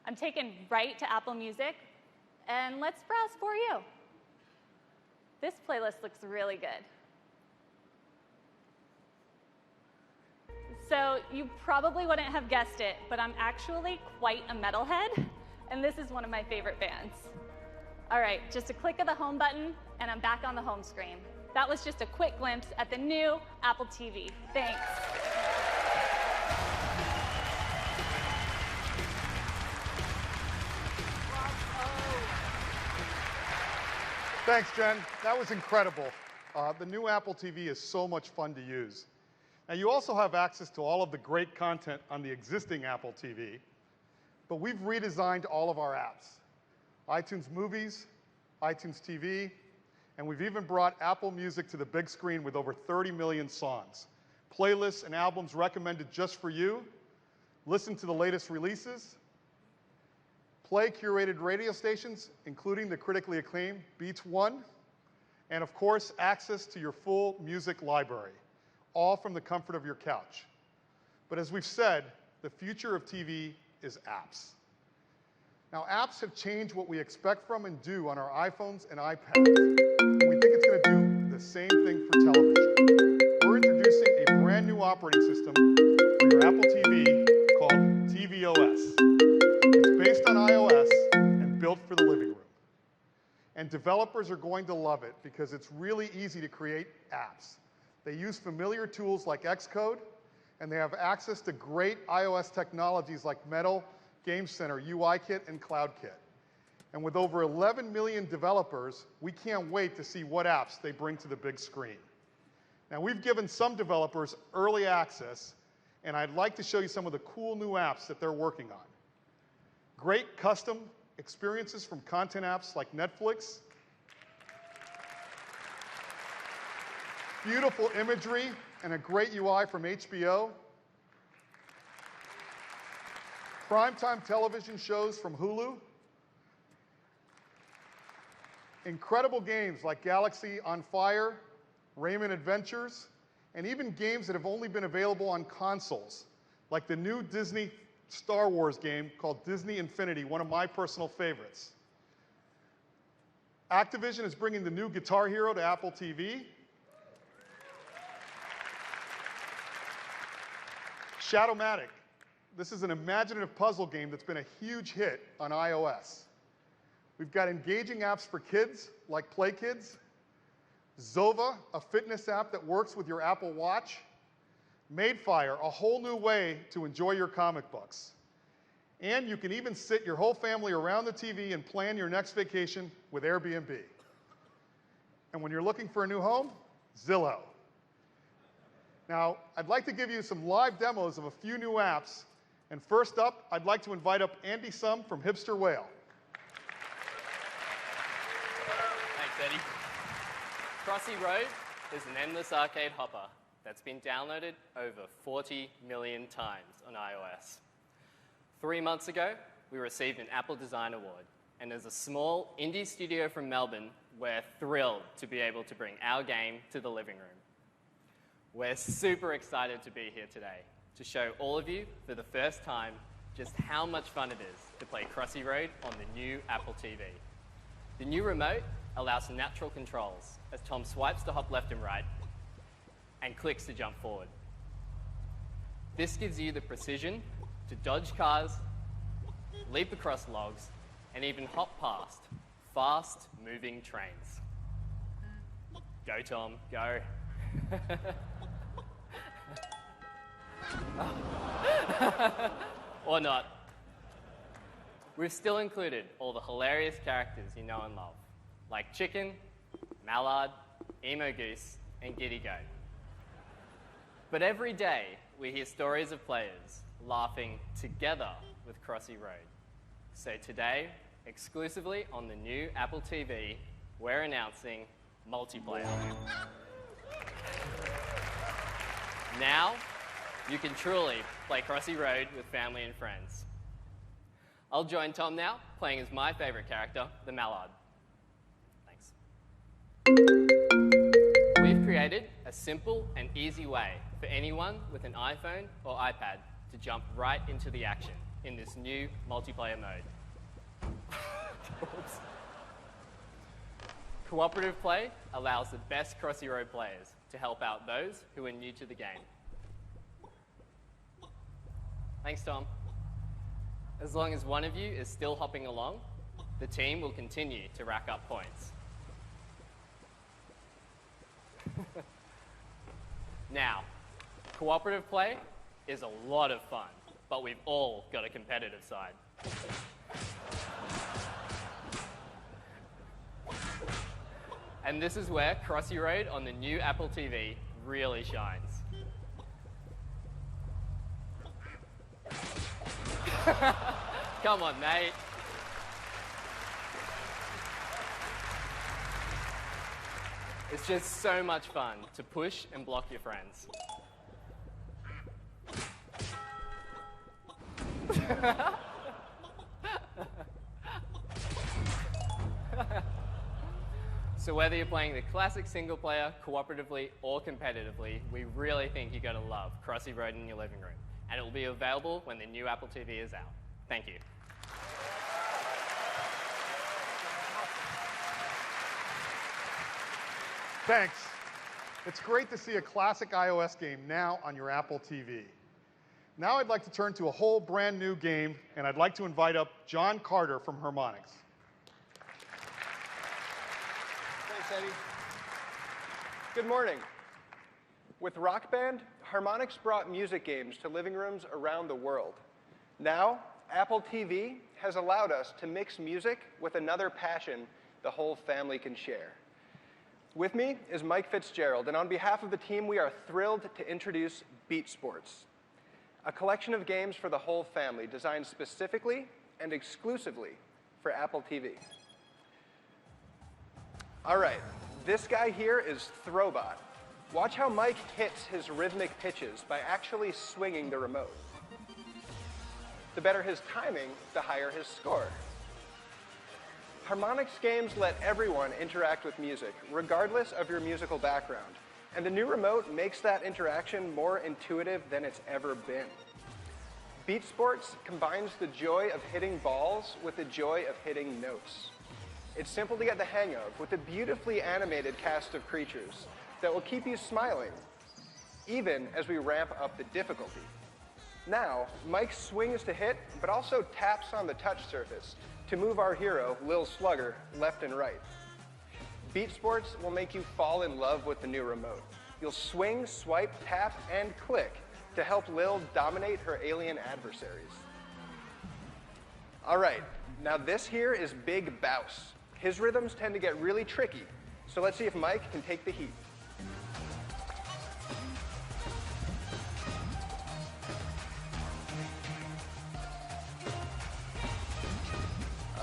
I'm taken right to Apple Music, and let's browse for you. This playlist looks really good. So you probably wouldn't have guessed it, but I'm actually quite a metalhead, and this is one of my favorite bands. All right, just a click of the home button, and I'm back on the home screen. That was just a quick glimpse at the new Apple TV. Thanks. Thanks, Jen. That was incredible. The new Apple TV is so much fun to use. Now, you also have access to all of the great content on the existing Apple TV, but we've redesigned all of our apps. iTunes Movies, iTunes TV, and we've even brought Apple Music to the big screen with over 30 million songs. Playlists and albums recommended just for you. Listen to the latest releases. Play curated radio stations, including the critically acclaimed Beats One. And of course, access to your full music library, all from the comfort of your couch. But as we've said, the future of TV is apps. Now, apps have changed what we expect from and do on our iPhones and iPads. And we think it's going to do the same thing for television. We're introducing a brand new operating system for your Apple TV called tvOS. It's based on iOS and built for the living room. And developers are going to love it because it's really easy to create apps. They use familiar tools like Xcode, and they have access to great iOS technologies like Metal, Game Center, UIKit, and CloudKit. And with over 11 million developers, we can't wait to see what apps they bring to the big screen. Now, we've given some developers early access, and I'd like to show you some of the cool new apps that they're working on. Great custom experiences from content apps like Netflix. Beautiful imagery and a great UI from HBO. Primetime television shows from Hulu. Incredible games like Galaxy on Fire, Rayman Adventures, and even games that have only been available on consoles, like the new Disney Star Wars game called Disney Infinity, one of my personal favorites. Activision is bringing the new Guitar Hero to Apple TV. Shadowmatic. This is an imaginative puzzle game that's been a huge hit on iOS. We've got engaging apps for kids, like Play Kids. Zova, a fitness app that works with your Apple Watch. Madefire, a whole new way to enjoy your comic books. And you can even sit your whole family around the TV and plan your next vacation with Airbnb. And when you're looking for a new home, Zillow. Now, I'd like to give you some live demos of a few new apps, And first up, I'd like to invite up Andy Sum from Hipster Whale. Thanks, Eddie. Crossy Road is an endless arcade hopper that's been downloaded over 40 million times on iOS. 3 months ago, we received an Apple Design Award, and as a small indie studio from Melbourne, we're thrilled to be able to bring our game to the living room. We're super excited to be here today to show all of you for the first time just how much fun it is to play Crossy Road on the new Apple TV. The new remote allows natural controls as Tom swipes to hop left and right and clicks to jump forward. This gives you the precision to dodge cars, leap across logs, and even hop past fast-moving trains. Go, Tom, go. Or not. We've still included all the hilarious characters you know and love, like Chicken, Mallard, Emo Goose, and Giddy Goat. But every day, we hear stories of players laughing together with Crossy Road. So today, exclusively on the new Apple TV, we're announcing multiplayer. Now, you can truly play Crossy Road with family and friends. I'll join Tom now, playing as my favorite character, the Mallard. Thanks. We've created a simple and easy way for anyone with an iPhone or iPad to jump right into the action in this new multiplayer mode. Oops. Cooperative play allows the best Crossy Road players to help out those who are new to the game. Thanks, Tom. As long as one of you is still hopping along, the team will continue to rack up points. Now, cooperative play is a lot of fun, but we've all got a competitive side. And this is where Crossy Road on the new Apple TV really shines. Come on, mate. It's just so much fun to push and block your friends. So whether you're playing the classic single player, cooperatively, or competitively, we really think you're going to love Crossy Road in your living room. And it will be available when the new Apple TV is out. Thank you. Thanks. It's great to see a classic iOS game now on your Apple TV. Now I'd like to turn to a whole brand new game, and I'd like to invite up John Carter from Harmonix. Thanks, Eddie. Good morning. With Rock Band, Harmonix brought music games to living rooms around the world. Now, Apple TV has allowed us to mix music with another passion the whole family can share. With me is Mike Fitzgerald, and on behalf of the team, we are thrilled to introduce Beat Sports, a collection of games for the whole family designed specifically and exclusively for Apple TV. All right, this guy here is Throwbot. Watch how Mike hits his rhythmic pitches by actually swinging the remote. The better his timing, the higher his score. Harmonix games let everyone interact with music, regardless of your musical background, and the new remote makes that interaction more intuitive than it's ever been. Beat Sports combines the joy of hitting balls with the joy of hitting notes. It's simple to get the hang of, with a beautifully animated cast of creatures that will keep you smiling, even as we ramp up the difficulty. Now, Mike swings to hit, but also taps on the touch surface to move our hero, Lil Slugger, left and right. Beat Sports will make you fall in love with the new remote. You'll swing, swipe, tap, and click to help Lil dominate her alien adversaries. All right, now this here is Big Bouse. His rhythms tend to get really tricky, so let's see if Mike can take the heat.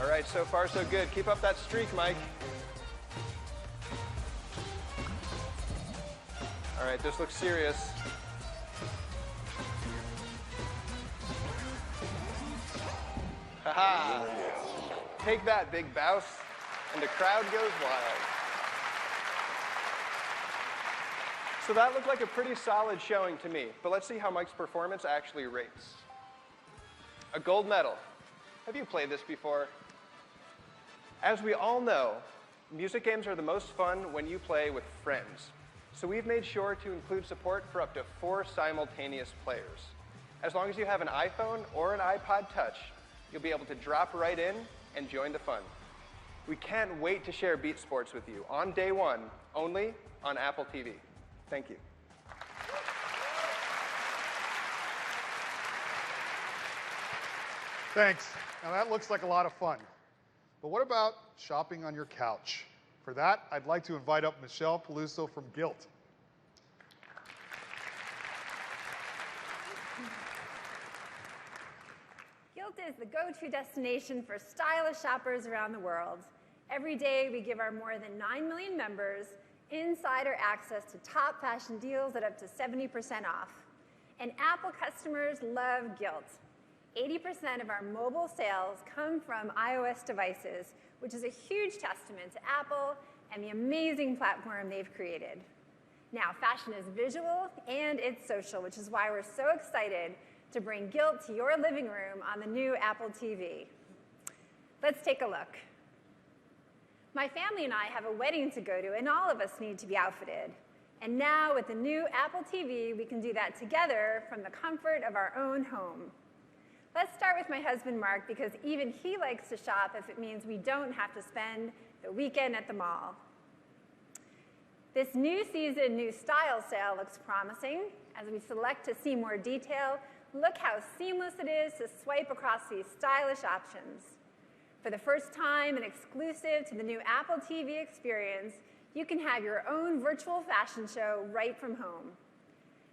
All right, so far so good. Keep up that streak, Mike. All right, this looks serious. Haha! Take that, big bouse. And the crowd goes wild. So that looked like a pretty solid showing to me, but let's see how Mike's performance actually rates. A gold medal. Have you played this before? As we all know, music games are the most fun when you play with friends. So we've made sure to include support for up to 4 simultaneous players. As long as you have an iPhone or an iPod Touch, you'll be able to drop right in and join the fun. We can't wait to share Beat Sports with you on day 1, only on Apple TV. Thank you. Thanks. Now that looks like a lot of fun. But what about shopping on your couch? For that, I'd like to invite up Michelle Peluso from Gilt. Gilt is the go-to destination for stylish shoppers around the world. Every day, we give our more than 9 million members insider access to top fashion deals at up to 70% off. And Apple customers love Gilt. 80% of our mobile sales come from iOS devices, which is a huge testament to Apple and the amazing platform they've created. Now, fashion is visual and it's social, which is why we're so excited to bring Gilt to your living room on the new Apple TV. Let's take a look. My family and I have a wedding to go to, and all of us need to be outfitted. And now, with the new Apple TV, we can do that together from the comfort of our own home. Let's start with my husband, Mark, because even he likes to shop if it means we don't have to spend the weekend at the mall. This new season, new style sale looks promising. As we select to see more detail, look how seamless it is to swipe across these stylish options. For the first time and exclusive to the new Apple TV experience, you can have your own virtual fashion show right from home.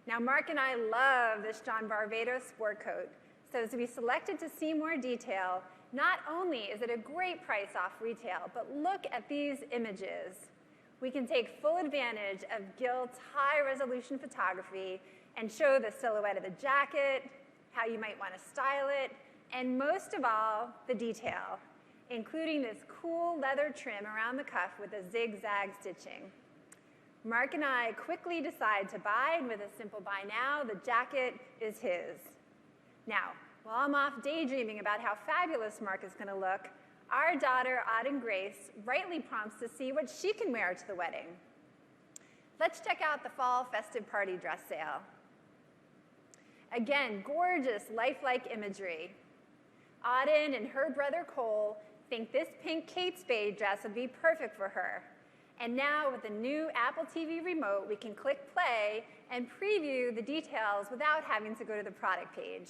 Now, Mark and I love this John Barbados sport coat. So as we selected to see more detail, not only is it a great price off retail, but look at these images. We can take full advantage of Gilt's high-resolution photography and show the silhouette of the jacket, how you might want to style it, and most of all, the detail, including this cool leather trim around the cuff with a zigzag stitching. Mark and I quickly decide to buy, and with a simple buy now, the jacket is his. Now, while I'm off daydreaming about how fabulous Mark is going to look, our daughter, Auden Grace, rightly prompts to see what she can wear to the wedding. Let's check out the fall festive party dress sale. Again, gorgeous, lifelike imagery. Auden and her brother Cole think this pink Kate Spade dress would be perfect for her. And now with the new Apple TV remote, we can click play and preview the details without having to go to the product page.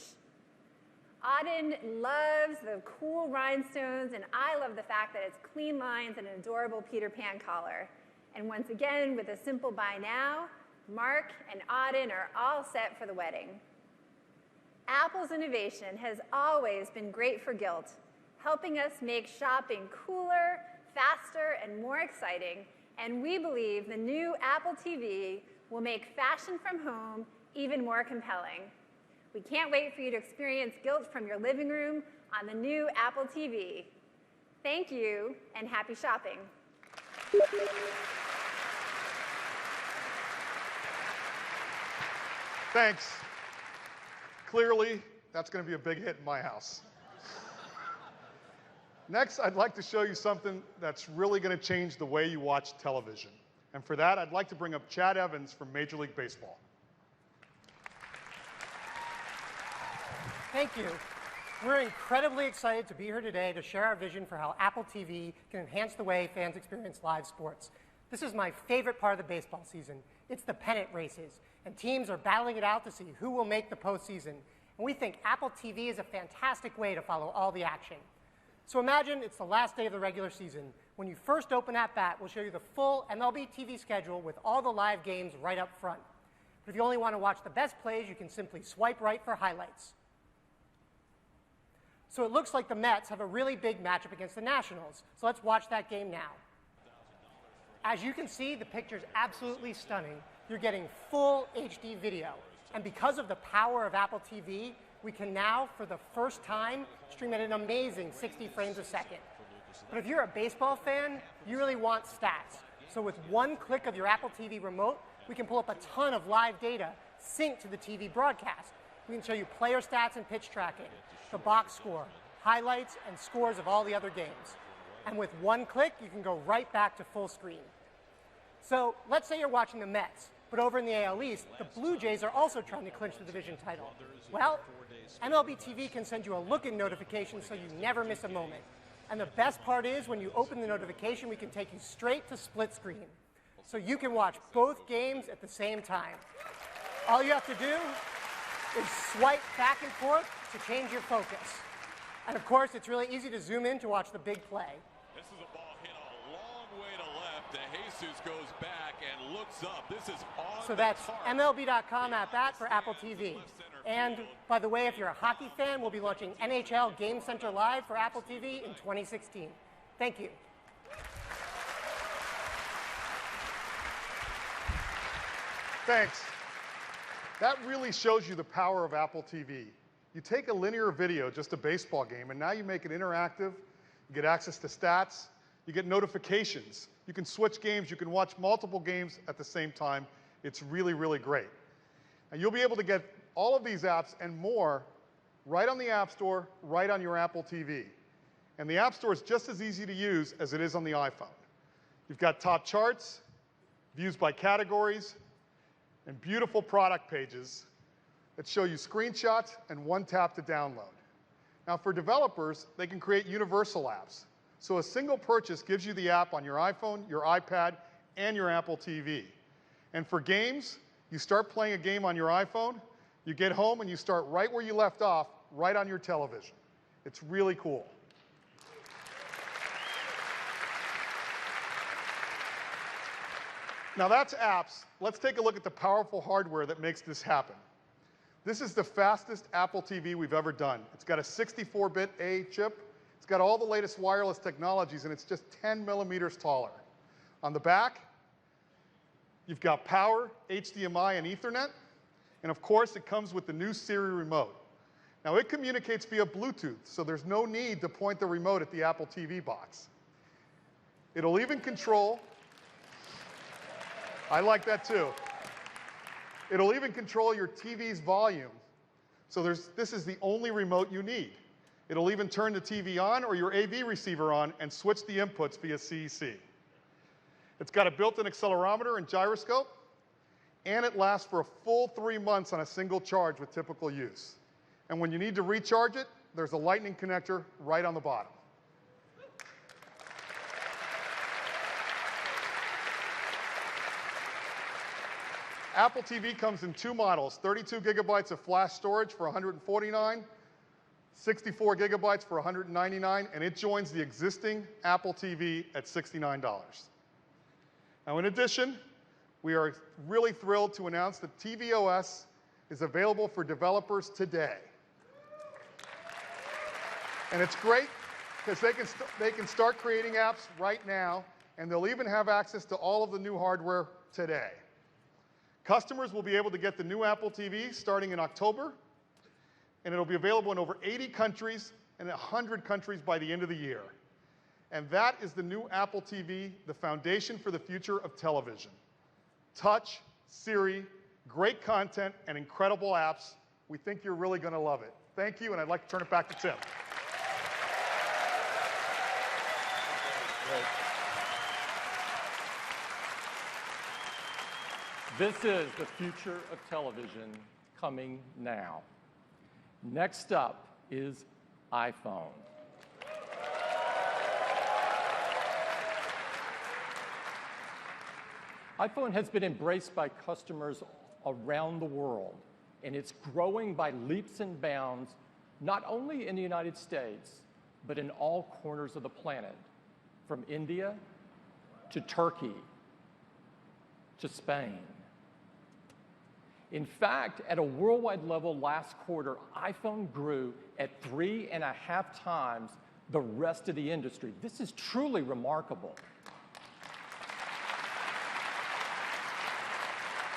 Auden loves the cool rhinestones, and I love the fact that it's clean lines and an adorable Peter Pan collar. And once again, with a simple buy now, Mark and Auden are all set for the wedding. Apple's innovation has always been great for Gilt, helping us make shopping cooler, faster, and more exciting. And we believe the new Apple TV will make fashion from home even more compelling. We can't wait for you to experience Gilt from your living room on the new Apple TV. Thank you, and happy shopping. Thanks. Clearly, that's going to be a big hit in my house. Next, I'd like to show you something that's really going to change the way you watch television. And for that, I'd like to bring up Chad Evans from Major League Baseball. Thank you. We're incredibly excited to be here today to share our vision for how Apple TV can enhance the way fans experience live sports. This is my favorite part of the baseball season. It's the pennant races, and teams are battling it out to see who will make the postseason. And we think Apple TV is a fantastic way to follow all the action. So imagine it's the last day of the regular season. When you first open that bat, we'll show you the full MLB TV schedule with all the live games right up front. But if you only want to watch the best plays, you can simply swipe right for highlights. So it looks like the Mets have a really big matchup against the Nationals. So let's watch that game now. As you can see, the picture's absolutely stunning. You're getting full HD video. And because of the power of Apple TV, we can now, for the first time, stream at an amazing 60 frames a second. But if you're a baseball fan, you really want stats. So with one click of your Apple TV remote, we can pull up a ton of live data synced to the TV broadcast. We can show you player stats and pitch tracking, the box score, highlights, and scores of all the other games. And with one click, you can go right back to full screen. So let's say you're watching the Mets, but over in the AL East, the Blue Jays are also trying to clinch the division title. Well, MLB TV can send you a look-in notification so you never miss a moment. And the best part is, when you open the notification, we can take you straight to split screen. So you can watch both games at the same time. All you have to do is swipe back and forth to change your focus. And of course, it's really easy to zoom in to watch the big play. This is a ball hit a long way to left. De Jesus goes back and looks up. This is on So that's MLB.com @bat for Apple TV. And by the way, if you're a hockey fan, we'll be launching NHL Game Center Live for Apple TV in 2016. Thank you. Thanks. That really shows you the power of Apple TV. You take a linear video, just a baseball game, and now you make it interactive. You get access to stats. You get notifications. You can switch games. You can watch multiple games at the same time. It's really, really great. And you'll be able to get all of these apps and more right on the App Store, right on your Apple TV. And the App Store is just as easy to use as it is on the iPhone. You've got top charts, views by categories, and beautiful product pages that show you screenshots and one tap to download. Now for developers, they can create universal apps. So a single purchase gives you the app on your iPhone, your iPad, and your Apple TV. And for games, you start playing a game on your iPhone, you get home and you start right where you left off, right on your television. It's really cool. Now that's apps. Let's take a look at the powerful hardware that makes this happen. This is the fastest Apple TV we've ever done. It's got a 64-bit A chip. It's got all the latest wireless technologies, and it's just 10 millimeters taller. On the back, you've got power, HDMI, and Ethernet. And of course, it comes with the new Siri remote. Now it communicates via Bluetooth, so there's no need to point the remote at the Apple TV box. It'll even control, I like that too. It'll even control your TV's volume. So this is the only remote you need. It'll even turn the TV on or your AV receiver on and switch the inputs via CEC. It's got a built-in accelerometer and gyroscope, and it lasts for a full 3 months on a single charge with typical use. And when you need to recharge it, there's a lightning connector right on the bottom. Apple TV comes in 2 models, 32 gigabytes of flash storage for $149, 64 gigabytes for $199, and it joins the existing Apple TV at $69. Now in addition, we are really thrilled to announce that tvOS is available for developers today. And it's great because they can start creating apps right now, and they'll even have access to all of the new hardware today. Customers will be able to get the new Apple TV starting in October, and it'll be available in over 80 countries and 100 countries by the end of the year. And that is the new Apple TV, the foundation for the future of television. Touch, Siri, great content, and incredible apps. We think you're really going to love it. Thank you, and I'd like to turn it back to Tim. This is the future of television coming now. Next up is iPhone. iPhone has been embraced by customers around the world, and it's growing by leaps and bounds, not only in the United States, but in all corners of the planet, from India to Turkey to Spain. In fact, at a worldwide level last quarter, iPhone grew at 3.5 times the rest of the industry. This is truly remarkable.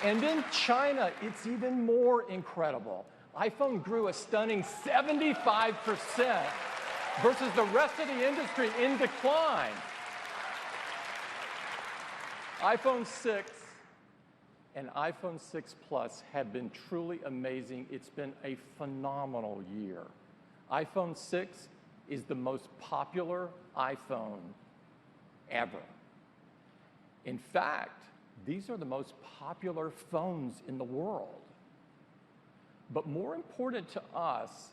And in China, it's even more incredible. iPhone grew a stunning 75% versus the rest of the industry in decline. iPhone 6 and iPhone 6 Plus have been truly amazing. It's been a phenomenal year. iPhone 6 is the most popular iPhone ever. In fact, these are the most popular phones in the world. But more important to us,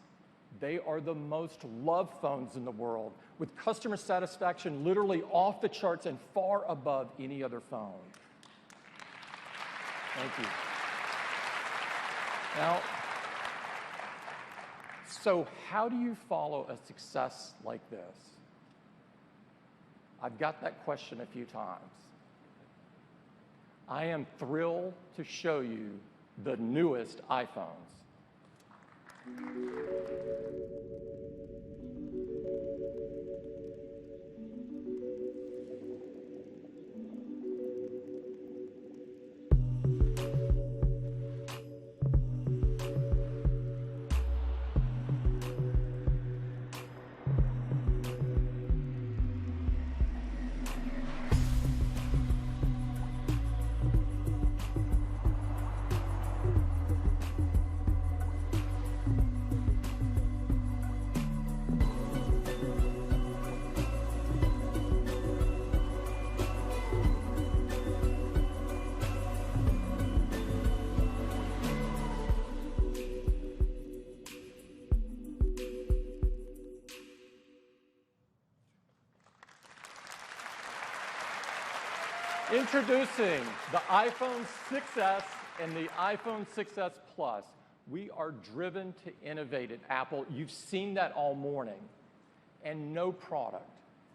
they are the most loved phones in the world, with customer satisfaction literally off the charts and far above any other phone. Thank you. Now, so how do you follow a success like this? I've got that question a few times. I am thrilled to show you the newest iPhones. Introducing the iPhone 6s and the iPhone 6s Plus. We are driven to innovate at Apple. You've seen that all morning. And no product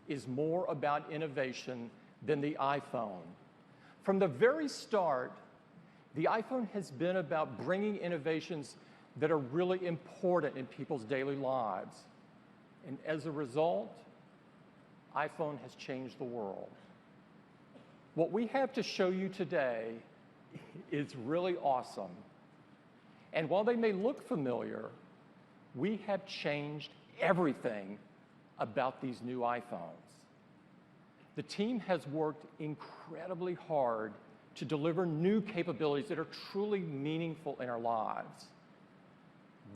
is more about innovation than the iPhone. From the very start, the iPhone has been about bringing innovations that are really important in people's daily lives. And as a result, iPhone has changed the world. What we have to show you today is really awesome. And while they may look familiar, we have changed everything about these new iPhones. The team has worked incredibly hard to deliver new capabilities that are truly meaningful in our lives.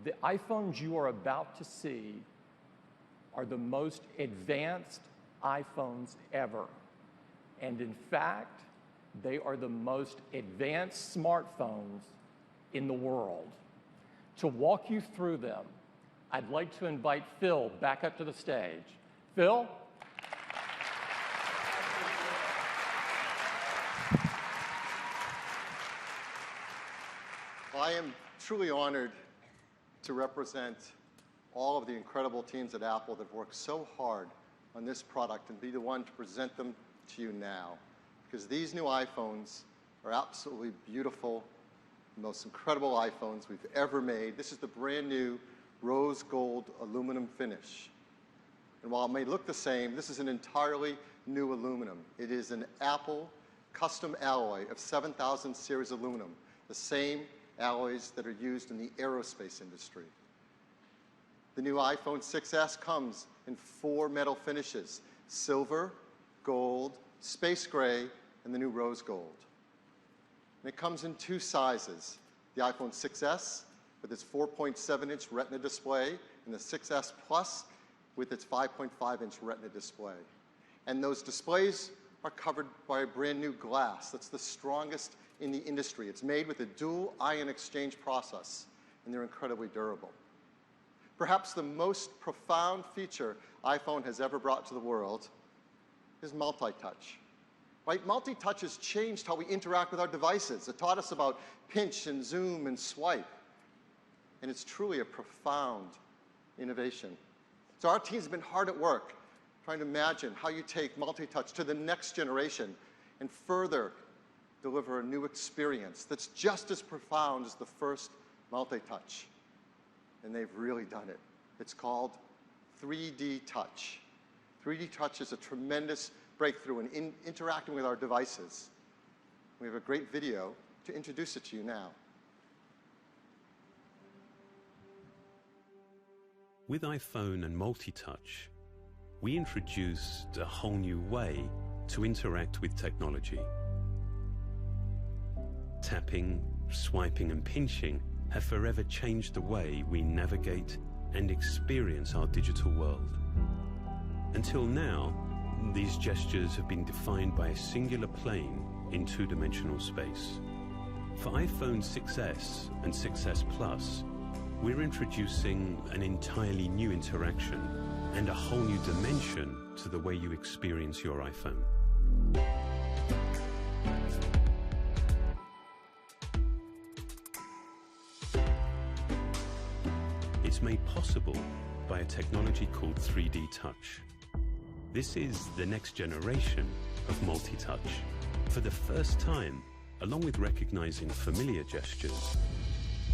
The iPhones you are about to see are the most advanced iPhones ever. And in fact, they are the most advanced smartphones in the world. To walk you through them, I'd like to invite Phil back up to the stage. Phil? Well, I am truly honored to represent all of the incredible teams at Apple that have worked so hard on this product and be the one to present them to you now, because these new iPhones are absolutely beautiful, the most incredible iPhones we've ever made. This is the brand new rose gold aluminum finish. And while it may look the same, this is an entirely new aluminum. It is an Apple custom alloy of 7000 series aluminum, the same alloys that are used in the aerospace industry. The new iPhone 6s comes in 4 metal finishes: silver, gold, space gray, and the new rose gold. And it comes in 2 sizes: the iPhone 6s with its 4.7-inch Retina display, and the 6s Plus with its 5.5-inch Retina display. And those displays are covered by a brand new glass that's the strongest in the industry. It's made with a dual ion exchange process, and they're incredibly durable. Perhaps the most profound feature iPhone has ever brought to the world is multi-touch. Right? Multi-touch has changed how we interact with our devices. It taught us about pinch and zoom and swipe. And it's truly a profound innovation. So our team's been hard at work trying to imagine how you take multi-touch to the next generation and further deliver a new experience that's just as profound as the first multi-touch. And they've really done it. It's called 3D Touch. 3D Touch is a tremendous breakthrough in interacting with our devices. We have a great video to introduce it to you now. With iPhone and multi-touch, we introduced a whole new way to interact with technology. Tapping, swiping, and pinching have forever changed the way we navigate and experience our digital world. Until now, these gestures have been defined by a singular plane in two-dimensional space. For iPhone 6S and 6S Plus, we're introducing an entirely new interaction and a whole new dimension to the way you experience your iPhone. It's made possible by a technology called 3D Touch. This is the next generation of multi-touch. For the first time, along with recognizing familiar gestures,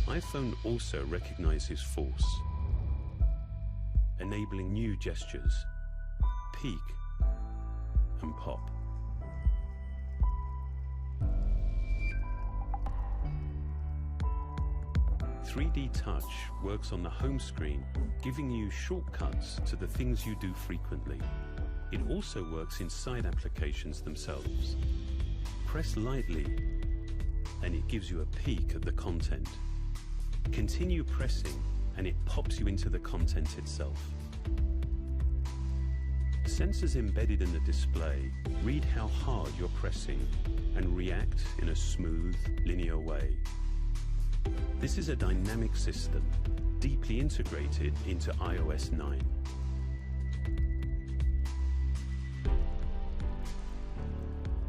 iPhone also recognizes force, enabling new gestures, peek and pop. "3D Touch" works on the home screen, giving you shortcuts to the things you do frequently. It also works inside applications themselves. Press lightly, and it gives you a peek at the content. Continue pressing, and it pops you into the content itself. Sensors embedded in the display read how hard you're pressing and react in a smooth, linear way. This is a dynamic system, deeply integrated into iOS 9.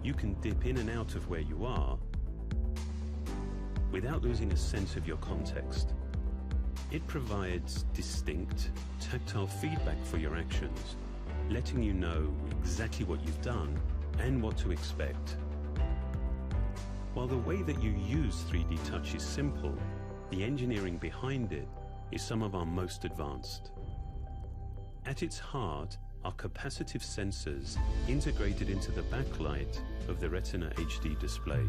You can dip in and out of where you are without losing a sense of your context. It provides distinct, tactile feedback for your actions, letting you know exactly what you've done and what to expect. While the way that you use 3D Touch is simple, the engineering behind it is some of our most advanced. At its heart are capacitive sensors integrated into the backlight of the Retina HD display.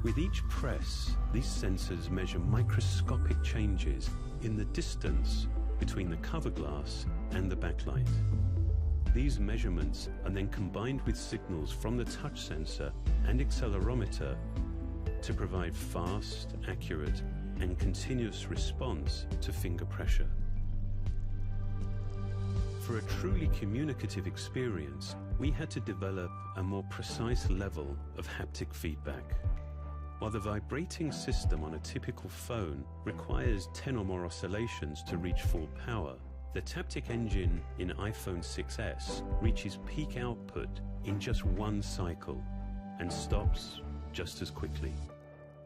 With each press, these sensors measure microscopic changes in the distance between the cover glass and the backlight. These measurements are then combined with signals from the touch sensor and accelerometer to provide fast, accurate, and continuous response to finger pressure. For a truly communicative experience, we had to develop a more precise level of haptic feedback. While the vibrating system on a typical phone requires 10 or more oscillations to reach full power, the Taptic engine in iPhone 6S reaches peak output in just one cycle and stops just as quickly.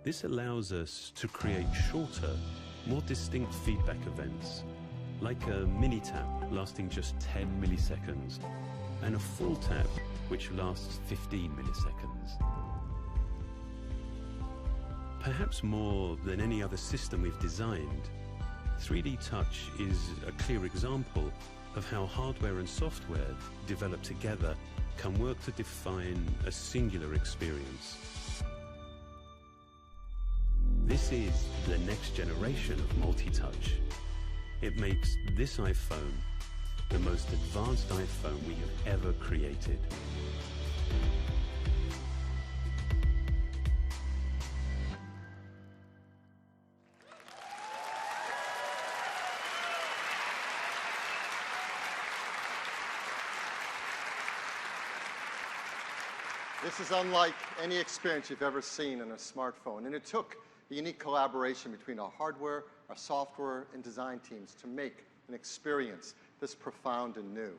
This allows us to create shorter, more distinct feedback events, like a mini tap lasting just 10 milliseconds and a full tap which lasts 15 milliseconds. Perhaps more than any other system we've designed, 3D Touch is a clear example of how hardware and software developed together can work to define a singular experience. This is the next generation of multi-touch. It makes this iPhone the most advanced iPhone we have ever created. This is unlike any experience you've ever seen in a smartphone, and it took the unique collaboration between our hardware, our software, and design teams to make an experience this profound and new.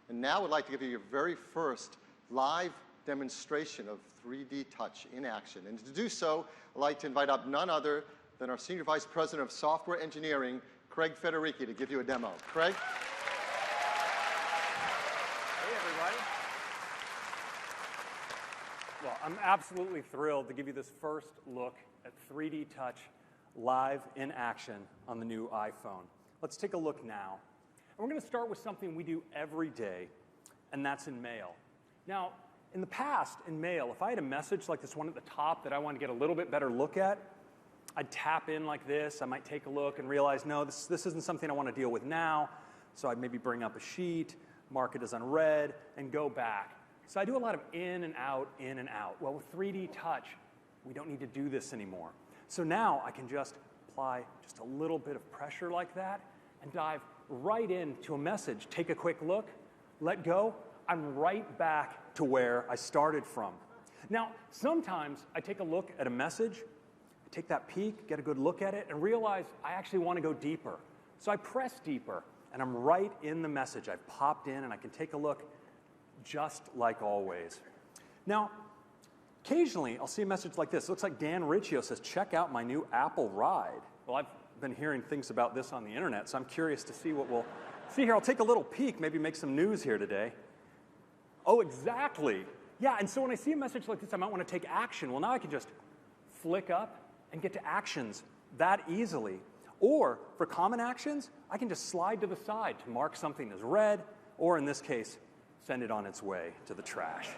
And now I'd like to give you your very first live demonstration of 3D Touch in action. And to do so, I'd like to invite up none other than our Senior Vice President of Software Engineering, Craig Federici, to give you a demo. Craig? Hey, everybody. Well, I'm absolutely thrilled to give you this first look at 3D Touch live in action on the new iPhone. Let's take a look now. And we're going to start with something we do every day, and that's in mail. Now, in the past, in mail, if I had a message like this one at the top that I wanted to get a little bit better look at, I'd tap in like this. I might take a look and realize, no, this isn't something I want to deal with now. So I'd maybe bring up a sheet, mark it as unread, and go back. So I do a lot of in and out, in and out. Well, with 3D Touch, we don't need to do this anymore. So now I can just apply just a little bit of pressure like that and dive right into a message. Take a quick look, let go. I'm right back to where I started from. Now, sometimes I take a look at a message, take that peek, get a good look at it, and realize I actually want to go deeper. So I press deeper, and I'm right in the message. I've popped in, and I can take a look just like always. Now, occasionally, I'll see a message like this. It looks like Dan Riccio says, check out my new Apple ride. Well, I've been hearing things about this on the internet, so I'm curious to see what we'll see here. I'll take a little peek, maybe make some news here today. Oh, exactly. Yeah, and so when I see a message like this, I might want to take action. Well, now I can just flick up and get to actions that easily. Or for common actions, I can just slide to the side to mark something as read, or in this case, send it on its way to the trash.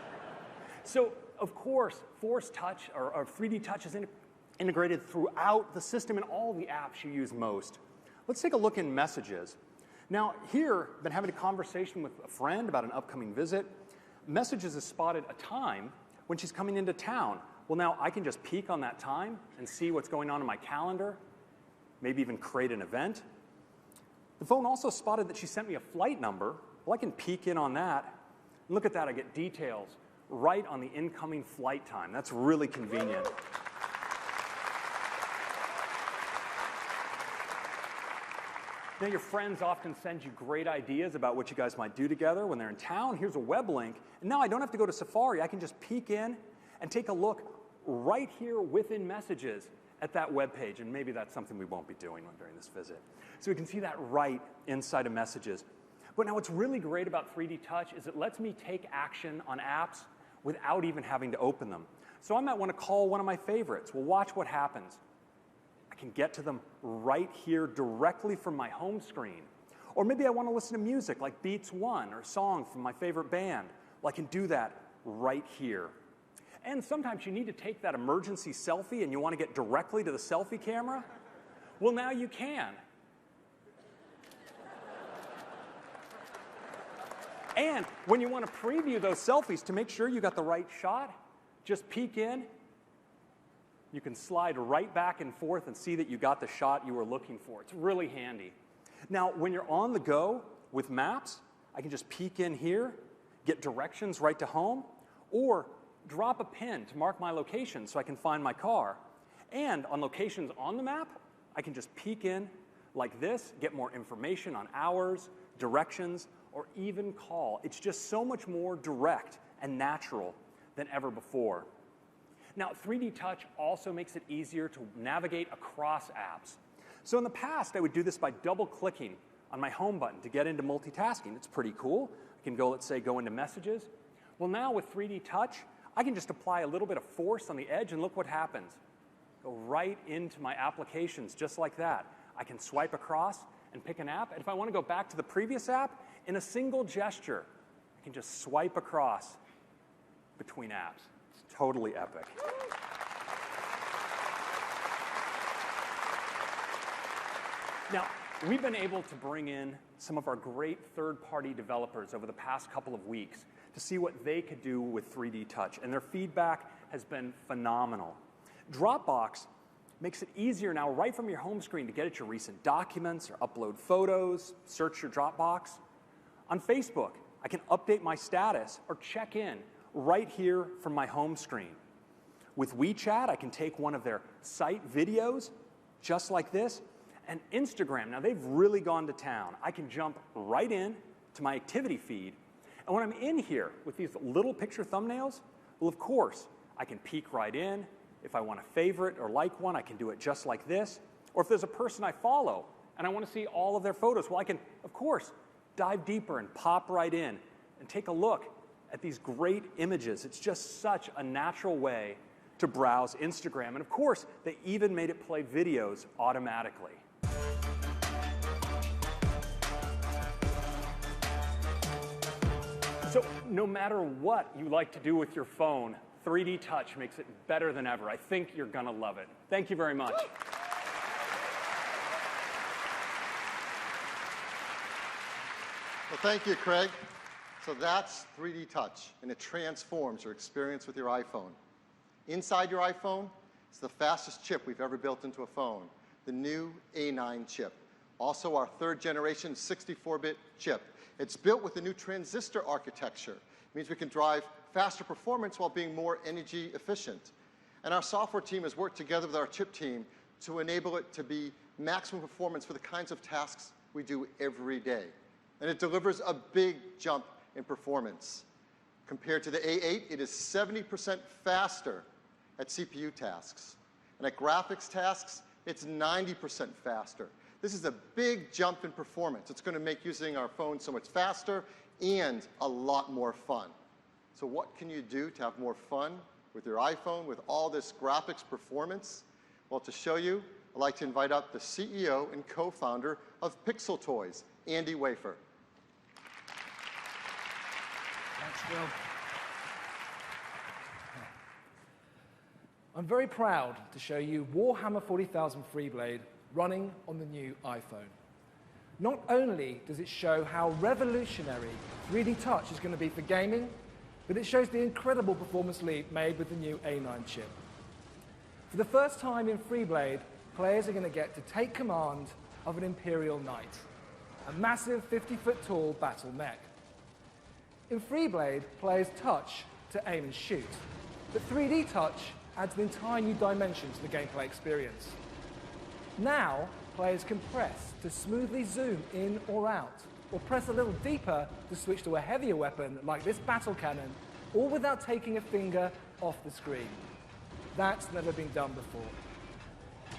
So, of course, Force Touch or 3D Touch is integrated throughout the system and all the apps you use most. Let's take a look in Messages. Now, here, I've been having a conversation with a friend about an upcoming visit. Messages has spotted a time when she's coming into town. Well, now I can just peek on that time and see what's going on in my calendar, maybe even create an event. The phone also spotted that she sent me a flight number. Well, I can peek in on that. And look at that, I get details right on the incoming flight time. That's really convenient. Now, your friends often send you great ideas about what you guys might do together when they're in town. Here's a web link. And now I don't have to go to Safari. I can just peek in and take a look right here within Messages at that web page. And maybe that's something we won't be doing during this visit. So we can see that right inside of Messages. But now what's really great about 3D Touch is it lets me take action on apps without even having to open them. So I might want to call one of my favorites. Well, watch what happens. I can get to them right here directly from my home screen. Or maybe I want to listen to music like Beats One or a song from my favorite band. Well, I can do that right here. And sometimes you need to take that emergency selfie and you want to get directly to the selfie camera. Well, now you can. And when you want to preview those selfies to make sure you got the right shot, just peek in. You can slide right back and forth and see that you got the shot you were looking for. It's really handy. Now, when you're on the go with Maps, I can just peek in here, get directions right to home, or drop a pin to mark my location so I can find my car. And on locations on the map, I can just peek in like this, get more information on hours, directions, or even call. It's just so much more direct and natural than ever before. Now, 3D Touch also makes it easier to navigate across apps. So in the past, I would do this by double-clicking on my home button to get into multitasking. It's pretty cool. I can go, let's say, go into Messages. Well, now with 3D Touch, I can just apply a little bit of force on the edge, and look what happens. Go right into my applications, just like that. I can swipe across and pick an app, and if I want to go back to the previous app, in a single gesture, I can just swipe across between apps. It's totally epic. Now, we've been able to bring in some of our great third-party developers over the past couple of weeks to see what they could do with 3D Touch, and their feedback has been phenomenal. Dropbox makes it easier now, right from your home screen, to get at your recent documents or upload photos, search your Dropbox. On Facebook, I can update my status or check in right here from my home screen. With WeChat, I can take one of their site videos, just like this. And Instagram, now they've really gone to town. I can jump right in to my activity feed. And when I'm in here with these little picture thumbnails, well, of course, I can peek right in. If I want to favorite or like one, I can do it just like this. Or if there's a person I follow and I want to see all of their photos, well, I can, of course, dive deeper and pop right in and take a look at these great images. It's just such a natural way to browse Instagram. And of course, they even made it play videos automatically. So no matter what you like to do with your phone, 3D Touch makes it better than ever. I think you're going to love it. Thank you very much. Well, thank you, Craig. So that's 3D Touch, and it transforms your experience with your iPhone. Inside your iPhone is the fastest chip we've ever built into a phone, the new A9 chip. Also our third generation 64-bit chip. It's built with a new transistor architecture. It means we can drive faster performance while being more energy efficient. And our software team has worked together with our chip team to enable it to be maximum performance for the kinds of tasks we do every day. And it delivers a big jump in performance. Compared to the A8, it is 70% faster at CPU tasks. And at graphics tasks, it's 90% faster. This is a big jump in performance. It's going to make using our phone so much faster and a lot more fun. So what can you do to have more fun with your iPhone with all this graphics performance? Well, to show you, I'd like to invite up the CEO and co-founder of Pixel Toys, Andy Wafer. Thanks, Bill. I'm very proud to show you Warhammer 40,000 Freeblade running on the new iPhone. Not only does it show how revolutionary 3D Touch is going to be for gaming, but it shows the incredible performance leap made with the new A9 chip. For the first time in Freeblade, players are going to get to take command of an Imperial Knight, a massive 50-foot-tall battle mech. In Freeblade, players touch to aim and shoot, but 3D Touch adds an entire new dimension to the gameplay experience. Now, players can press to smoothly zoom in or out, or press a little deeper to switch to a heavier weapon like this battle cannon, all without taking a finger off the screen. That's never been done before.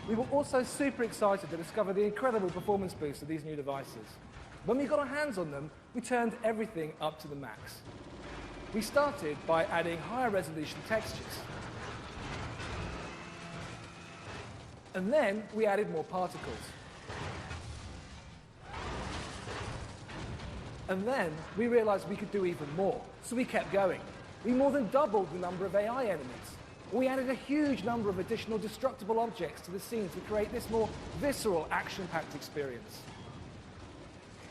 We were also super excited to discover the incredible performance boost of these new devices. When we got our hands on them, we turned everything up to the max. We started by adding higher resolution textures. And then we added more particles. And then we realized we could do even more, so we kept going. We more than doubled the number of AI enemies. We added a huge number of additional destructible objects to the scene to create this more visceral, action-packed experience.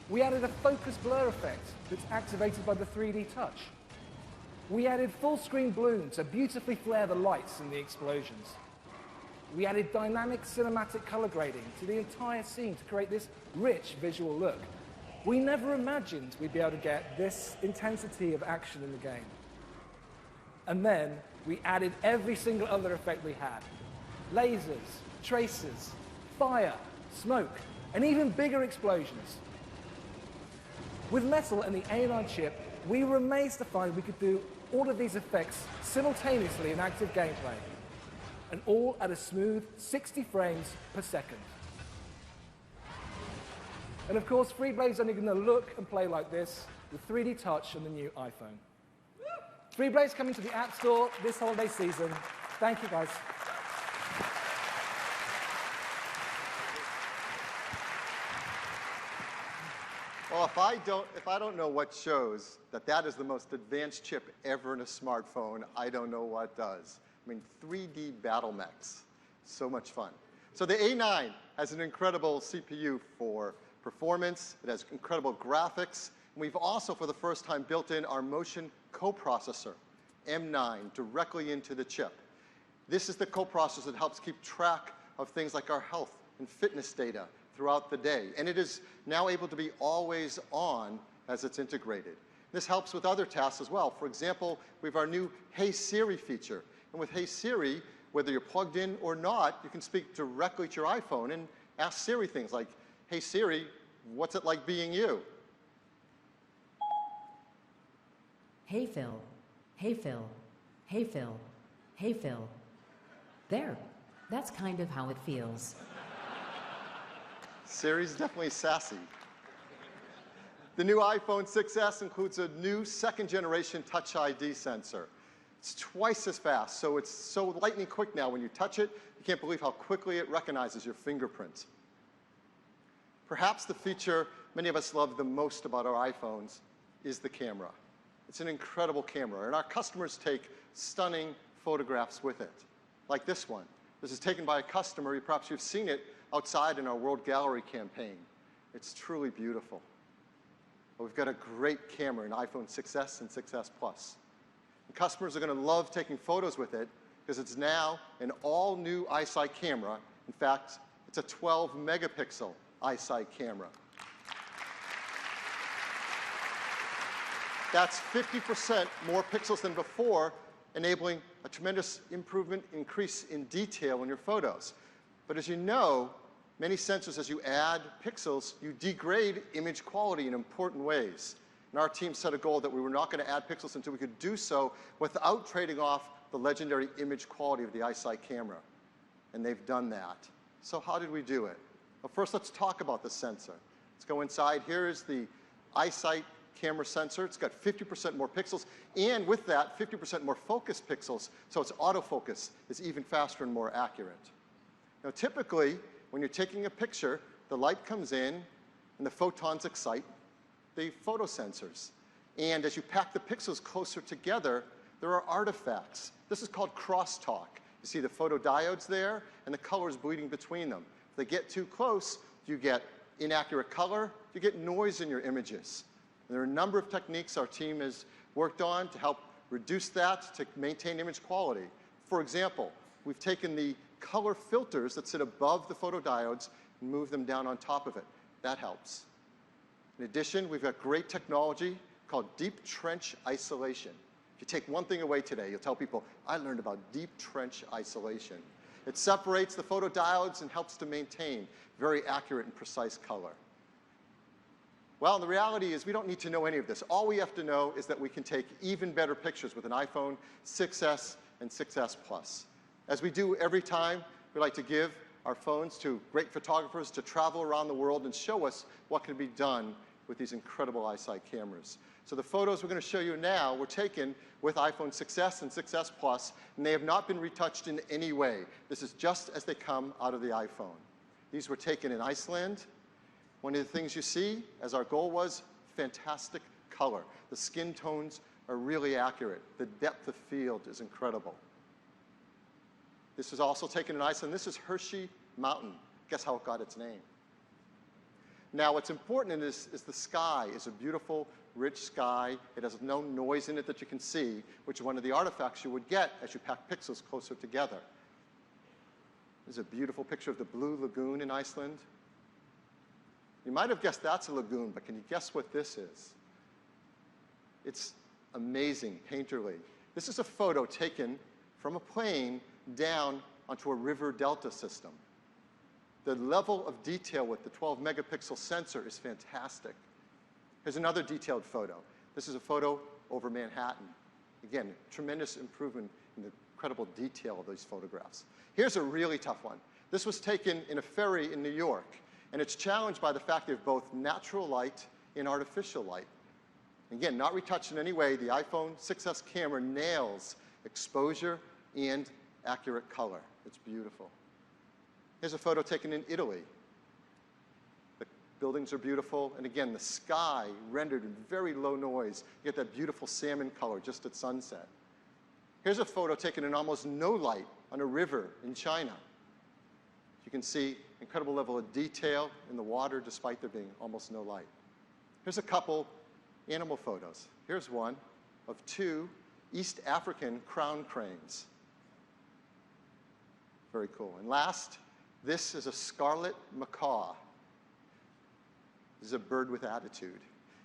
We added a focus blur effect that's activated by the 3D Touch. We added full-screen bloom to beautifully flare the lights and the explosions. We added dynamic cinematic color grading to the entire scene to create this rich visual look. We never imagined we'd be able to get this intensity of action in the game. And then we added every single other effect we had. Lasers, tracers, fire, smoke, and even bigger explosions. With Metal and the A9 chip, we were amazed to find we could do all of these effects simultaneously in active gameplay, and all at a smooth 60 frames per second. And of course, Freeblade's only going to look and play like this with 3D Touch on the new iPhone. Freeblade's coming to the App Store this holiday season. Thank you, guys. Well, if I don't know what shows that is the most advanced chip ever in a smartphone, I don't know what does. I mean, 3D battle mechs, so much fun. So the A9 has an incredible CPU for performance. It has incredible graphics. And we've also, for the first time, built in our motion coprocessor, M9, directly into the chip. This is the coprocessor that helps keep track of things like our health and fitness data throughout the day. And it is now able to be always on as it's integrated. This helps with other tasks as well. For example, we have our new Hey Siri feature. And with Hey Siri, whether you're plugged in or not, you can speak directly to your iPhone and ask Siri things like, hey Siri, what's it like being you? Hey Phil, hey Phil, hey Phil, hey Phil. There, that's kind of how it feels. Siri's definitely sassy. The new iPhone 6s includes a new second-generation Touch ID sensor. It's twice as fast, so it's so lightning quick now. When you touch it, you can't believe how quickly it recognizes your fingerprint. Perhaps the feature many of us love the most about our iPhones is the camera. It's an incredible camera, and our customers take stunning photographs with it, like this one. This is taken by a customer. Perhaps you've seen it outside in our World Gallery campaign. It's truly beautiful. We've got a great camera in iPhone 6s and 6s Plus. And customers are going to love taking photos with it because it's now an all-new iSight camera. In fact, it's a 12-megapixel iSight camera. That's 50% more pixels than before, enabling a tremendous increase in detail in your photos. But as you know, many sensors, as you add pixels, you degrade image quality in important ways. And our team set a goal that we were not going to add pixels until we could do so without trading off the legendary image quality of the iSight camera. And they've done that. So how did we do it? Well, first, let's talk about the sensor. Let's go inside. Here is the iSight camera sensor. It's got 50% more pixels, and with that, 50% more focus pixels, so its autofocus is even faster and more accurate. Now, typically, when you're taking a picture, the light comes in, and the photons excite the photosensors. And as you pack the pixels closer together, there are artifacts. This is called crosstalk. You see the photodiodes there, and the colors bleeding between them. If they get too close, you get inaccurate color, you get noise in your images. And there are a number of techniques our team has worked on to help reduce that, to maintain image quality. For example, we've taken the color filters that sit above the photodiodes and moved them down on top of it. That helps. In addition, we've got great technology called deep trench isolation. If you take one thing away today, you'll tell people, I learned about deep trench isolation. It separates the photodiodes and helps to maintain very accurate and precise color. Well, the reality is we don't need to know any of this. All we have to know is that we can take even better pictures with an iPhone 6s and 6s Plus. As we do every time, we like to give our phones to great photographers to travel around the world and show us what can be done with these incredible iSight cameras. So the photos we're going to show you now were taken with iPhone 6s and 6s Plus, and they have not been retouched in any way. This is just as they come out of the iPhone. These were taken in Iceland. One of the things you see, as our goal was, fantastic color. The skin tones are really accurate. The depth of field is incredible. This was also taken in Iceland. This is Hershey Mountain. Guess how it got its name? Now, what's important in this is the sky is a beautiful, rich sky. It has no noise in it that you can see, which is one of the artifacts you would get as you pack pixels closer together. There's a beautiful picture of the Blue Lagoon in Iceland. You might have guessed that's a lagoon, but can you guess what this is? It's amazing, painterly. This is a photo taken from a plane down onto a river delta system. The level of detail with the 12-megapixel sensor is fantastic. Here's another detailed photo. This is a photo over Manhattan. Again, tremendous improvement in the incredible detail of these photographs. Here's a really tough one. This was taken in a ferry in New York. And it's challenged by the fact of both natural light and artificial light. Again, not retouched in any way, the iPhone 6s camera nails exposure and accurate color. It's beautiful. Here's a photo taken in Italy. The buildings are beautiful, and again, the sky rendered in very low noise. You get that beautiful salmon color just at sunset. Here's a photo taken in almost no light on a river in China. You can see incredible level of detail in the water despite there being almost no light. Here's a couple animal photos. Here's one of two East African crown cranes. Very cool. And last, this is a scarlet macaw. This is a bird with attitude.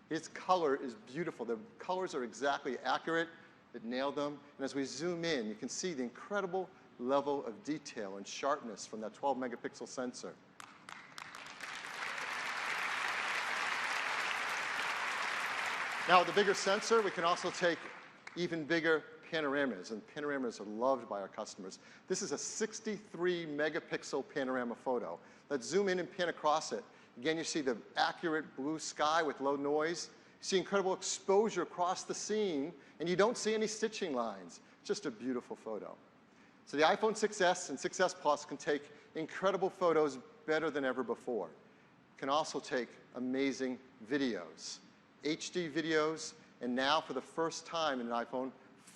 Its color is beautiful. The colors are exactly accurate. It nailed them. And as we zoom in, you can see the incredible level of detail and sharpness from that 12-megapixel sensor. Now, with the bigger sensor, we can also take even bigger panoramas, and panoramas are loved by our customers. This is a 63-megapixel panorama photo. Let's zoom in and pan across it. Again, you see the accurate blue sky with low noise. You see incredible exposure across the scene, and you don't see any stitching lines. Just a beautiful photo. So the iPhone 6S and 6S Plus can take incredible photos better than ever before. It can also take amazing videos, HD videos, and now for the first time in an iPhone,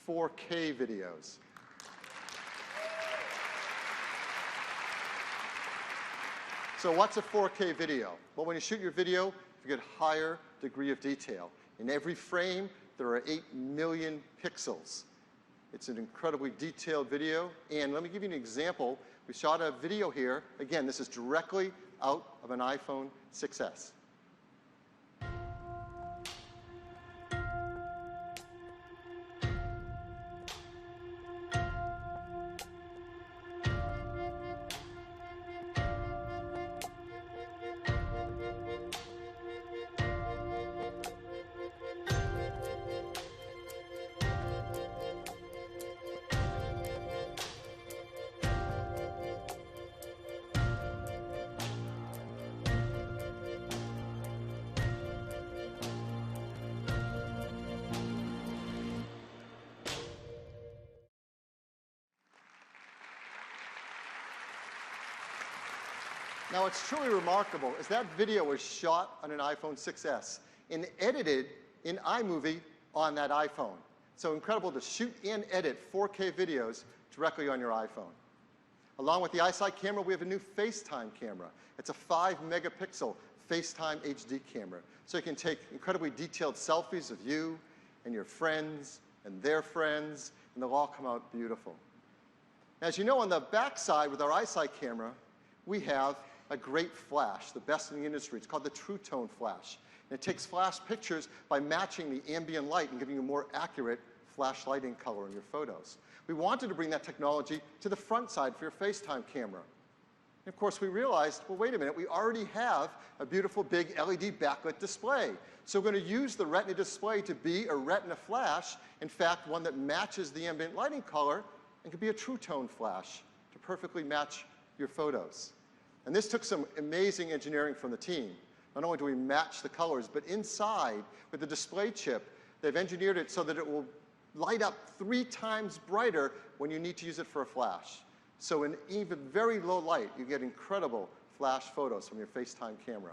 4K videos. So what's a 4K video? Well, when you shoot your video, you get a higher degree of detail. In every frame, there are 8 million pixels. It's an incredibly detailed video. And let me give you an example. We shot a video here. Again, this is directly out of an iPhone 6S. Now, what's truly remarkable is that video was shot on an iPhone 6S and edited in iMovie on that iPhone. So incredible to shoot and edit 4K videos directly on your iPhone. Along with the iSight camera, we have a new FaceTime camera. It's a 5-megapixel FaceTime HD camera. So you can take incredibly detailed selfies of you and your friends and their friends, and they'll all come out beautiful. As you know, on the back side with our iSight camera, we have a great flash, the best in the industry. It's called the True Tone Flash. And it takes flash pictures by matching the ambient light and giving you a more accurate flash lighting color in your photos. We wanted to bring that technology to the front side for your FaceTime camera. And of course, we realized, well, wait a minute, we already have a beautiful big LED backlit display. So we're going to use the Retina display to be a Retina flash, in fact, one that matches the ambient lighting color and could be a True Tone flash to perfectly match your photos. And this took some amazing engineering from the team. Not only do we match the colors, but inside, with the display chip, they've engineered it so that it will light up 3 times brighter when you need to use it for a flash. So in even very low light, you get incredible flash photos from your FaceTime camera.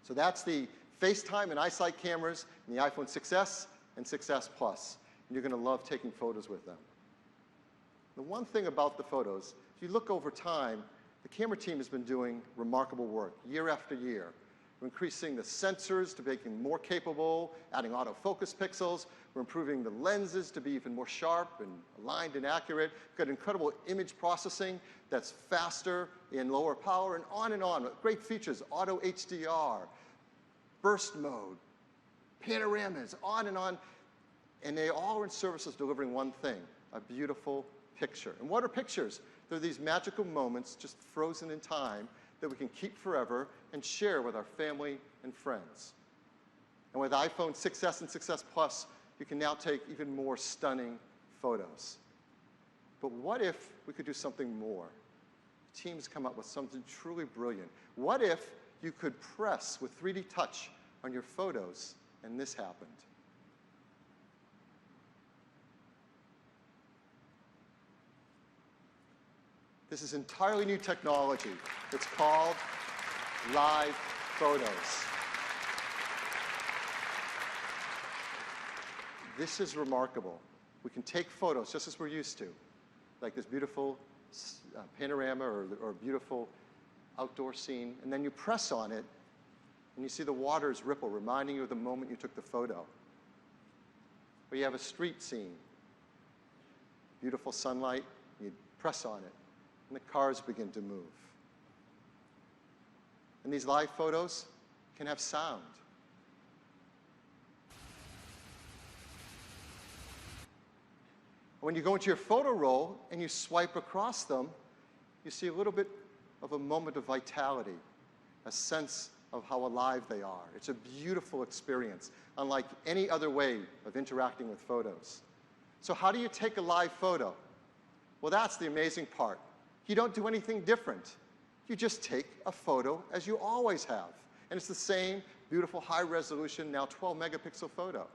So that's the FaceTime and iSight cameras in the iPhone 6S and 6S Plus. And you're going to love taking photos with them. The one thing about the photos, if you look over time, the camera team has been doing remarkable work year after year. We're increasing the sensors to make them more capable, adding autofocus pixels. We're improving the lenses to be even more sharp and aligned and accurate. We've got incredible image processing that's faster and lower power, and on. Great features, auto HDR, burst mode, panoramas, on. And they all are in service of delivering one thing, a beautiful picture. And what are pictures? They're these magical moments just frozen in time that we can keep forever and share with our family and friends. And with iPhone 6S and 6S Plus, you can now take even more stunning photos. But what if we could do something more? Teams come up with something truly brilliant. What if you could press with 3D touch on your photos and this happened? This is entirely new technology. It's called live photos. This is remarkable. We can take photos just as we're used to, like this beautiful panorama or beautiful outdoor scene, and then you press on it, and you see the waters ripple, reminding you of the moment you took the photo. Or you have a street scene, beautiful sunlight, you press on it, and the cars begin to move. And these live photos can have sound. When you go into your photo roll and you swipe across them, you see a little bit of a moment of vitality, a sense of how alive they are. It's a beautiful experience, unlike any other way of interacting with photos. So how do you take a live photo? Well, that's the amazing part. You don't do anything different. You just take a photo as you always have. And it's the same beautiful high-resolution, now 12-megapixel photo.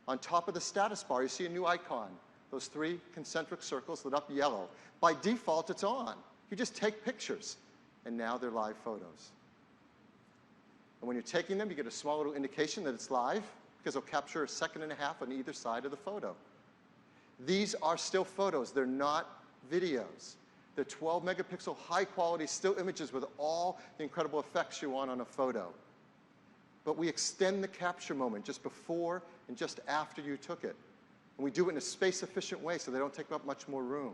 On top of the status bar, you see a new icon. Those 3 concentric circles lit up yellow. By default, it's on. You just take pictures, and now they're live photos. And when you're taking them, you get a small little indication that it's live, because it'll capture 1.5 seconds on either side of the photo. These are still photos. They're not videos. They're 12-megapixel, high-quality still images with all the incredible effects you want on a photo. But we extend the capture moment just before and just after you took it. And we do it in a space-efficient way so they don't take up much more room.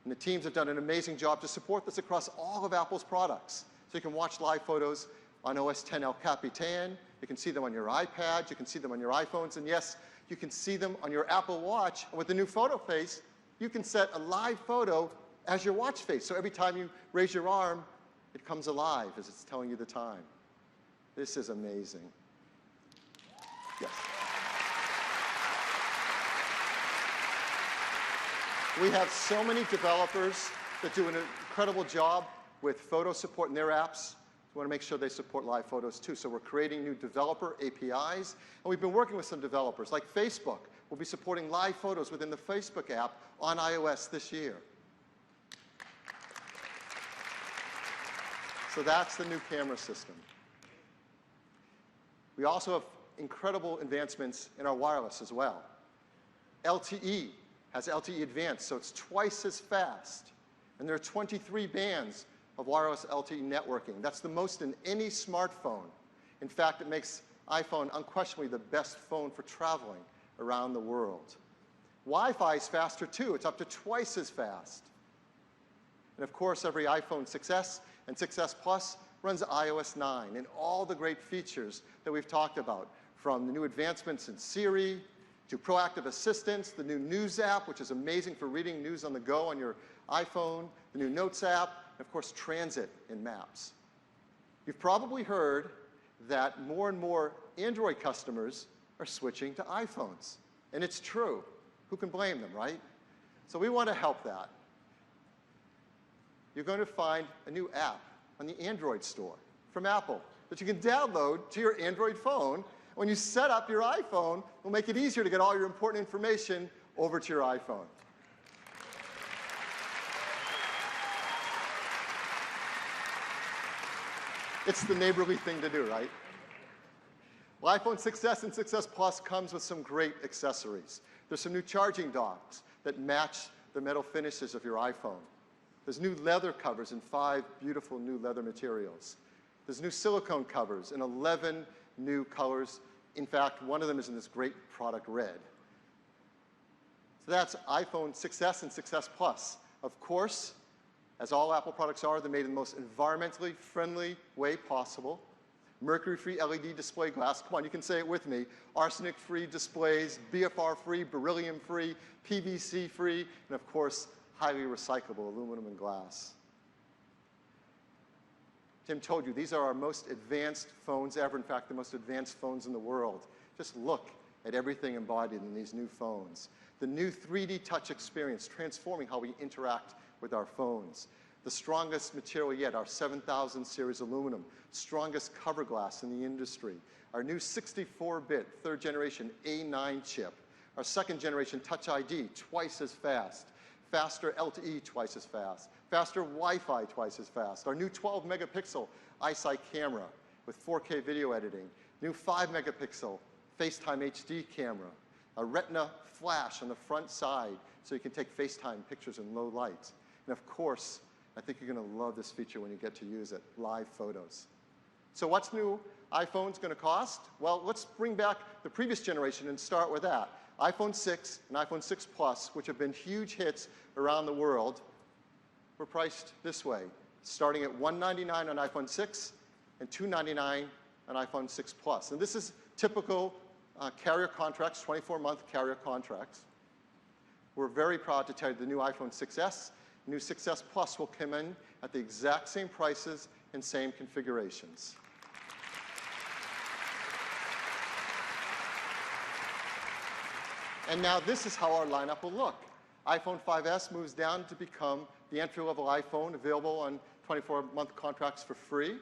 And the teams have done an amazing job to support this across all of Apple's products. So you can watch live photos on OS X El Capitan. You can see them on your iPads. You can see them on your iPhones. And yes, you can see them on your Apple Watch. And with the new photo face, you can set a live photo as your watch face. So every time you raise your arm, it comes alive as it's telling you the time. This is amazing. Yes. We have so many developers that do an incredible job with photo support in their apps. We want to make sure they support live photos too. So we're creating new developer APIs. And we've been working with some developers, like Facebook. We'll be supporting live photos within the Facebook app on iOS this year. So that's the new camera system. We also have incredible advancements in our wireless as well. LTE has LTE Advanced, so it's twice as fast. And there are 23 bands of wireless LTE networking. That's the most in any smartphone. In fact, it makes iPhone unquestionably the best phone for traveling around the world. Wi-Fi is faster too. It's up to twice as fast. And of course, every iPhone 6S and 6S Plus runs iOS 9 and all the great features that we've talked about, from the new advancements in Siri to proactive assistance, the new News app, which is amazing for reading news on the go on your iPhone, the new Notes app, and of course, Transit and Maps. You've probably heard that more and more Android customers are switching to iPhones. And it's true. Who can blame them, right? So we want to help that. You're going to find a new app on the Android store from Apple that you can download to your Android phone. When you set up your iPhone, it'll make it easier to get all your important information over to your iPhone. It's the neighborly thing to do, right? Well, iPhone 6S and 6S Plus comes with some great accessories. There's some new charging docks that match the metal finishes of your iPhone. There's new leather covers in 5 beautiful new leather materials. There's new silicone covers in 11 new colors. In fact, one of them is in this great product red. So that's iPhone 6S and 6S Plus. Of course, as all Apple products are, they're made in the most environmentally friendly way possible. Mercury-free LED display glass. Come on, you can say it with me. Arsenic-free displays, BFR-free, beryllium-free, PVC-free, and of course, highly recyclable aluminum and glass. Tim told you, these are our most advanced phones ever. In fact, the most advanced phones in the world. Just look at everything embodied in these new phones. The new 3D touch experience, transforming how we interact with our phones. The strongest material yet, our 7000 series aluminum, strongest cover glass in the industry. Our new 64-bit, 3rd generation A9 chip. Our 2nd generation Touch ID, twice as fast. Faster LTE, twice as fast. Faster Wi-Fi, twice as fast. Our new 12-megapixel iSight camera with 4K video editing. New 5-megapixel FaceTime HD camera. A Retina flash on the front side so you can take FaceTime pictures in low light. And of course, I think you're going to love this feature when you get to use it, live photos. So what's new iPhone's going to cost? Well, let's bring back the previous generation and start with that. iPhone 6 and iPhone 6 Plus, which have been huge hits around the world, were priced this way, starting at $199 on iPhone 6 and $299 on iPhone 6 Plus. And this is typical carrier contracts, 24-month carrier contracts. We're very proud to tell you the new iPhone 6S, new 6S Plus will come in at the exact same prices and same configurations. And now this is how our lineup will look. iPhone 5S moves down to become the entry-level iPhone, available on 24-month contracts for free.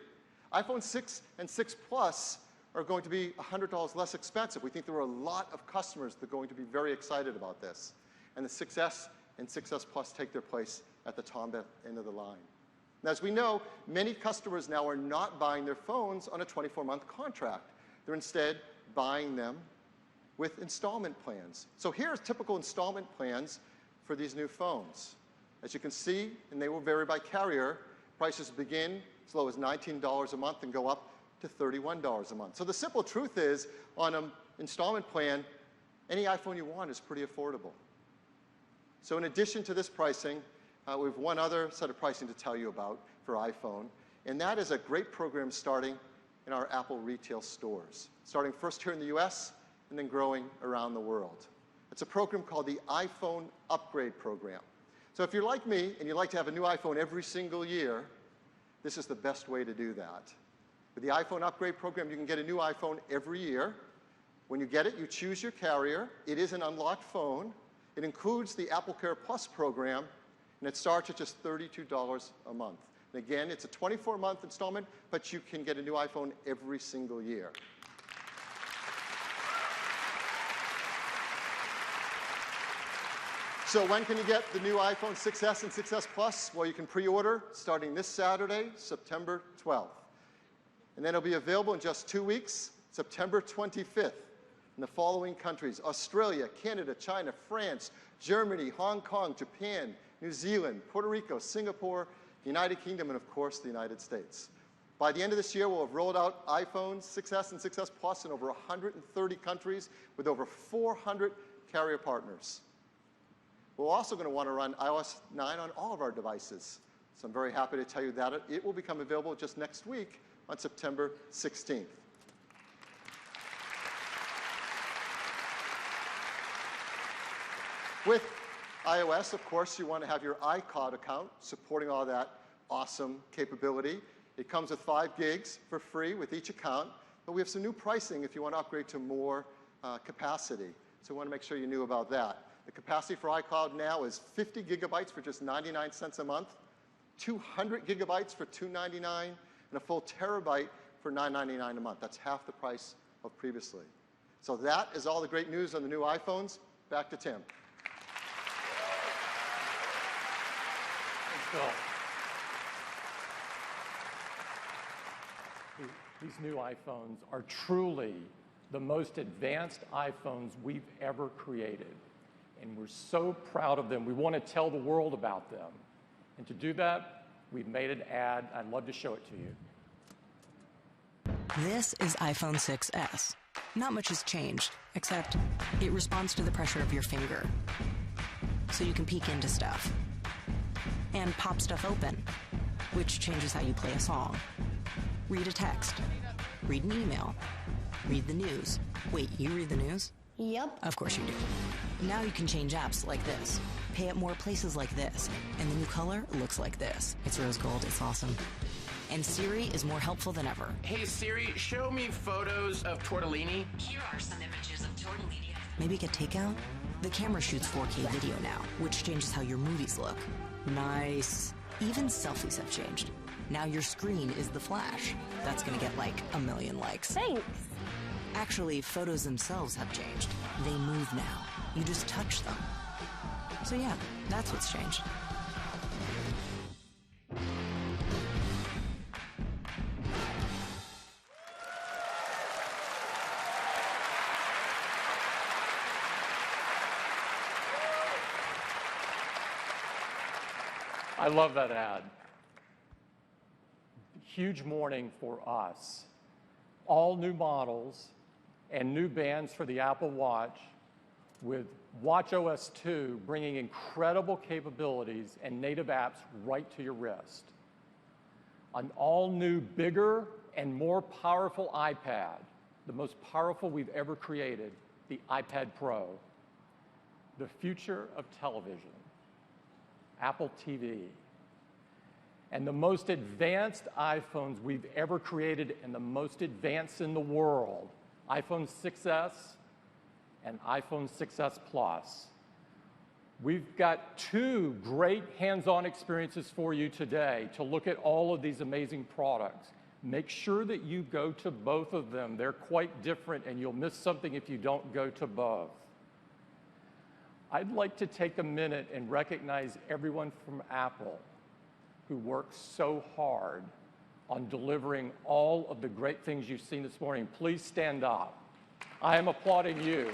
iPhone 6 and 6 Plus are going to be $100 less expensive. We think there are a lot of customers that are going to be very excited about this. And the 6S and 6S Plus take their place at the top end of the line. Now, as we know, many customers now are not buying their phones on a 24-month contract. They're instead buying them with installment plans. So here are typical installment plans for these new phones. As you can see, and they will vary by carrier, prices begin as low as $19 a month and go up to $31 a month. So the simple truth is, on an installment plan, any iPhone you want is pretty affordable. So in addition to this pricing, we have one other set of pricing to tell you about for iPhone, and that is a great program starting in our Apple retail stores, starting first here in the US and then growing around the world. It's a program called the iPhone Upgrade Program. So if you're like me and you like to have a new iPhone every single year, this is the best way to do that. With the iPhone Upgrade Program, you can get a new iPhone every year. When you get it, you choose your carrier. It is an unlocked phone. It includes the Apple Care Plus program, and it starts at just $32 a month. And again, it's a 24-month installment, but you can get a new iPhone every single year. So when can you get the new iPhone 6S and 6S Plus? Well, you can pre-order starting this Saturday, September 12th. And then it'll be available in just 2 weeks, September 25th, in the following countries: Australia, Canada, China, France, Germany, Hong Kong, Japan, New Zealand, Puerto Rico, Singapore, the United Kingdom, and of course, the United States. By the end of this year, we'll have rolled out iPhones 6S and 6S Plus in over 130 countries with over 400 carrier partners. We're also going to want to run iOS 9 on all of our devices. So I'm very happy to tell you that it will become available just next week on September 16th. With iOS, of course, you want to have your iCloud account supporting all that awesome capability. It comes with 5 gigs for free with each account, but we have some new pricing if you want to upgrade to more capacity. So we want to make sure you knew about that. The capacity for iCloud now is 50 gigabytes for just 99 cents a month, 200 gigabytes for $2.99, and a full terabyte for $9.99 a month. That's half the price of previously. So that is all the great news on the new iPhones. Back to Tim. Phil. These new iPhones are truly the most advanced iPhones we've ever created. And we're so proud of them. We want to tell the world about them. And to do that, we've made an ad. I'd love to show it to you. This is iPhone 6S. Not much has changed, except it responds to the pressure of your finger. So you can peek into stuff. And pop stuff open, which changes how you play a song. Read a text. Read an email. Read the news. Wait, you read the news? Yep. Of course you do. Now you can change apps like this, pay at more places like this, and the new color looks like this. It's rose gold, it's awesome. And Siri is more helpful than ever. Hey Siri, show me photos of tortellini. Here are some images of tortellini. Maybe get takeout? The camera shoots 4K video now, which changes how your movies look. Nice. Even selfies have changed. Now your screen is the flash. That's gonna get like 1 million likes. Thanks. Actually, photos themselves have changed. They move now. You just touch them. So yeah, that's what's changed. I love that ad. Huge morning for us. All new models and new bands for the Apple Watch, with watchOS 2 bringing incredible capabilities and native apps right to your wrist. An all-new, bigger and more powerful iPad, the most powerful we've ever created, the iPad Pro. The future of television, Apple TV. And the most advanced iPhones we've ever created, and the most advanced in the world, iPhone 6S and iPhone 6S Plus. We've got 2 great hands-on experiences for you today to look at all of these amazing products. Make sure that you go to both of them. They're quite different, and you'll miss something if you don't go to both. I'd like to take a minute and recognize everyone from Apple who worked so hard on delivering all of the great things you've seen this morning. Please stand up. I am applauding you.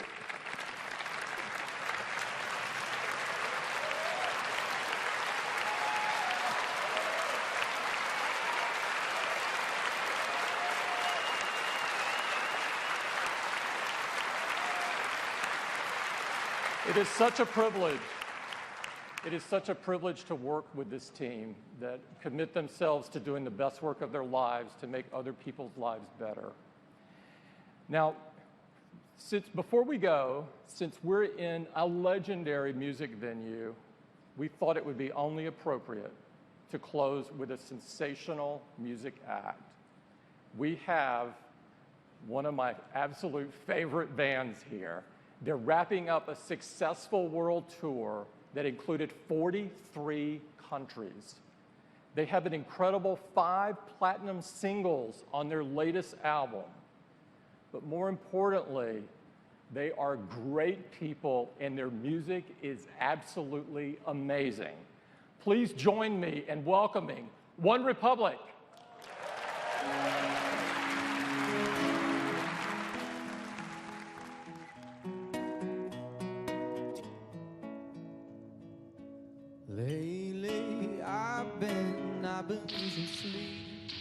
It is such a privilege. It is such a privilege to work with this team that commit themselves to doing the best work of their lives to make other people's lives better. Now, before we go, since we're in a legendary music venue, we thought it would be only appropriate to close with a sensational music act. We have one of my absolute favorite bands here. They're wrapping up a successful world tour that included 43 countries. They have an incredible 5 platinum singles on their latest album. But more importantly, they are great people and their music is absolutely amazing. Please join me in welcoming One Republic. Lately, I've been losing sleep,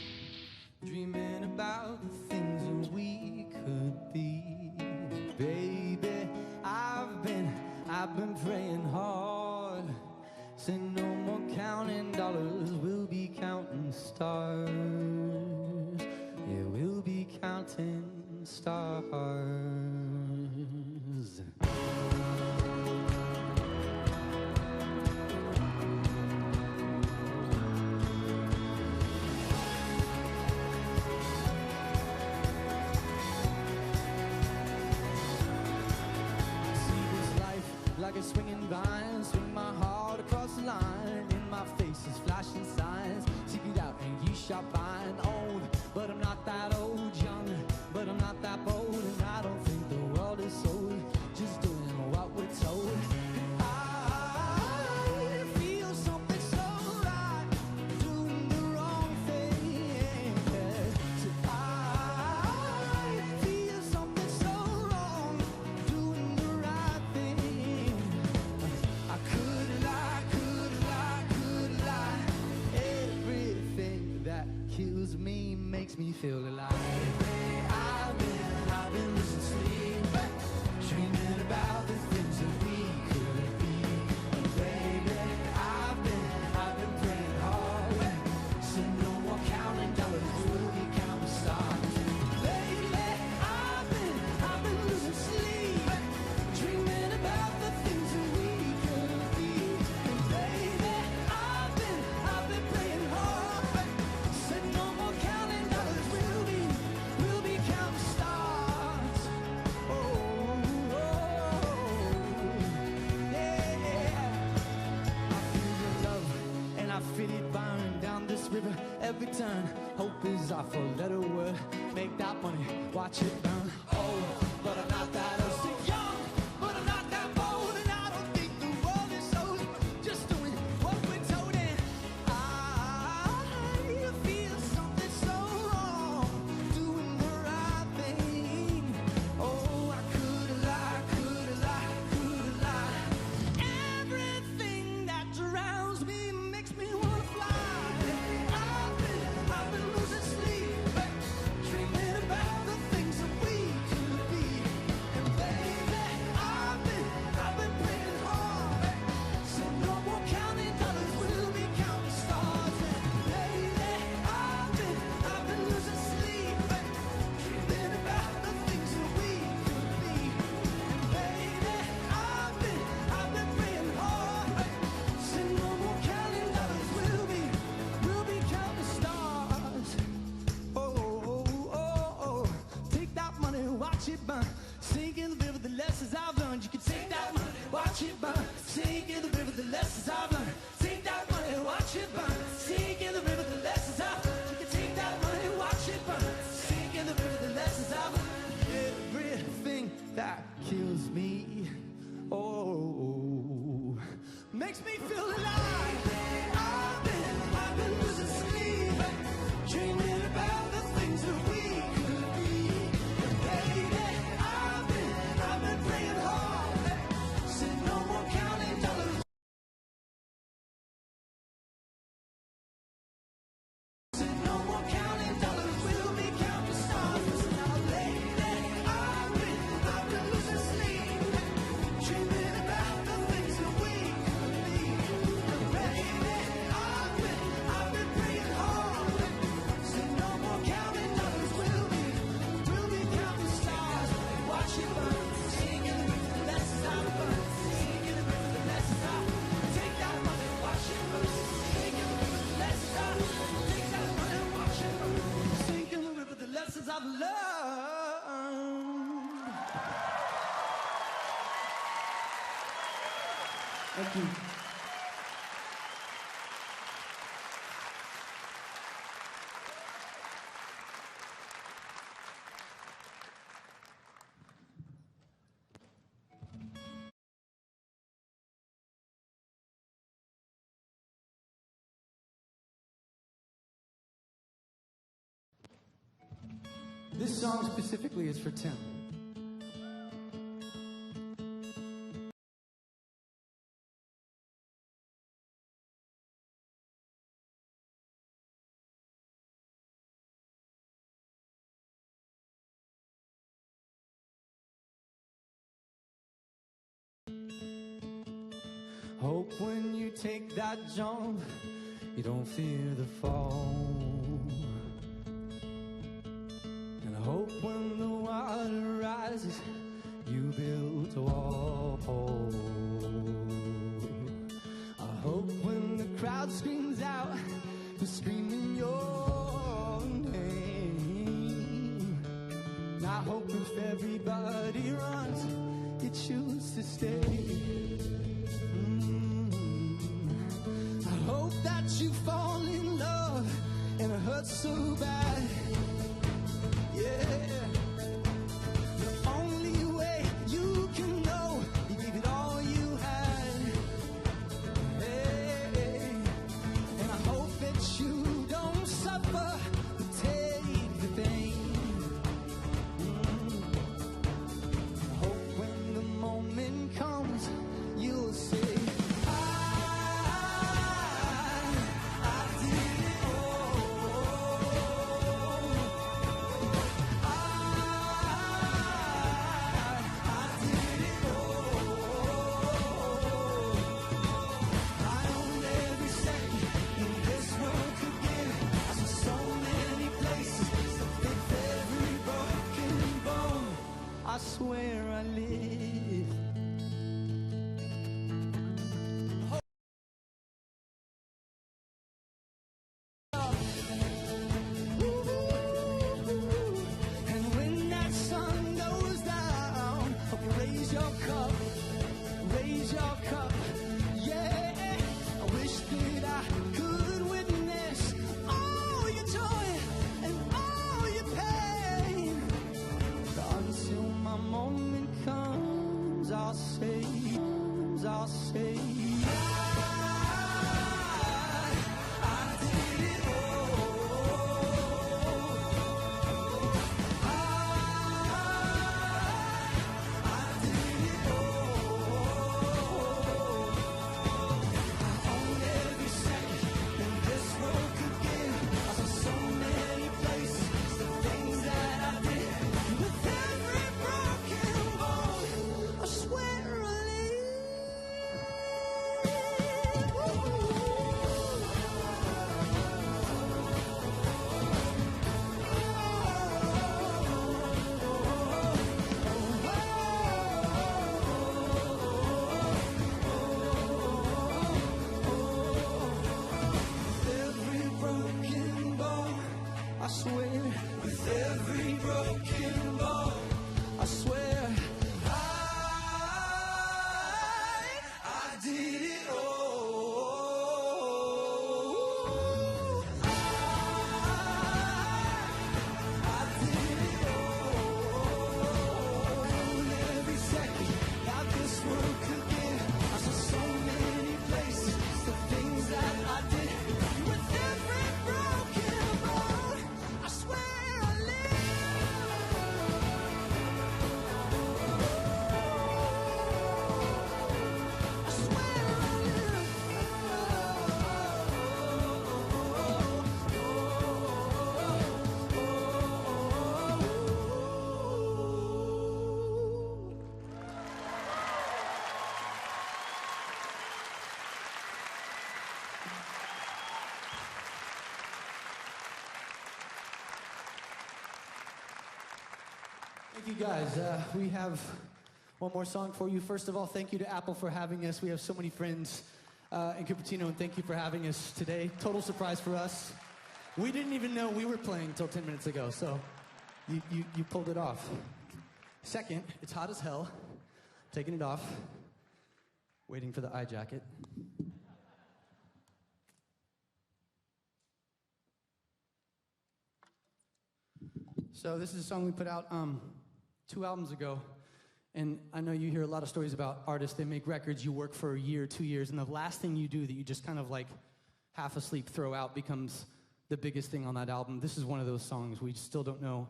dreaming about the things that we could be. Baby, I've been praying hard. Say no more counting dollars, we'll be counting stars. Yeah, we'll be counting stars. Like a swinging vine, swing my heart across the line. In my face is flashing signs. Seek it out and ye shall find. Old, but I'm not that old. Young, but I'm not that bold. And I don't think the world is sold. Just doing what we're told. I feel something so right, doing the wrong thing. So I feel something so wrong, doing the right thing. I could lie. Everything that kills me makes me feel alive. I've been losing sleep, dreaming about the things that we could be. Baby, I've been praying hard. So no more counting dollars, we'll be counting stars. Lately, I've been losing sleep, dreaming about the things that we could be. And baby, I've been praying hard. Said no more counting dollars, we'll be counting stars. Yeah. I feel your love and I feel it burn down this river. Every turn, hope is our four-letter word. Make that money, watch it burn. Oh, but I'm not that old. Still young, but I'm not that bold. And I don't think the world is sold. Just doing what we're told. And I feel something so wrong, doing the right thing. Oh, I could lie. Everything that drowns me makes me wanna fly. I've been losing sleep, dreaming about the things that we could be. And Thank you. This song specifically is for Tim. Hope when you take that jump, you don't fear the fall. And hope when the water rises, you build a wall. I hope when the crowd screams out, you're screaming your name. And I hope if everybody runs, you choose to stay. I hope that you fall in love and it hurts so bad. Yeah. The only way you can know, you gave it all you had. Hey. And I hope that you don't suffer, but take the pain. I hope when the moment comes, you'll say, I swear I live. And when that sun goes down, hope you raise your cup, raise your cup. Yeah, I wish that I could witness all your joy and all your pain. Until my moment comes, I'll say, I did it all. I did it all. I own every second in this world could give. I saw so many places, the things that I did. With every broken bone, I swear I live. With every broken bone, I swear. With every broken bone, I swear. I did it all. I did it all. And every second that this world could give, I saw so many places, the things that I did. With every broken bone, I swear I live. I swear I live. Thank you guys. We have one more song for you. First of all, thank you to Apple for having us. We have so many friends in Cupertino, and thank you for having us today. Total surprise for us. We didn't even know we were playing until 10 minutes ago, so you pulled it off. Second, it's hot as hell. Taking it off. Waiting for the eye jacket. So this is a song we put out 2 albums ago. And I know you hear a lot of stories about artists. They make records, you work for a year, 2 years, and the last thing you do that you just kind of like half asleep throw out becomes the biggest thing on that album. This is one of those songs. We still don't know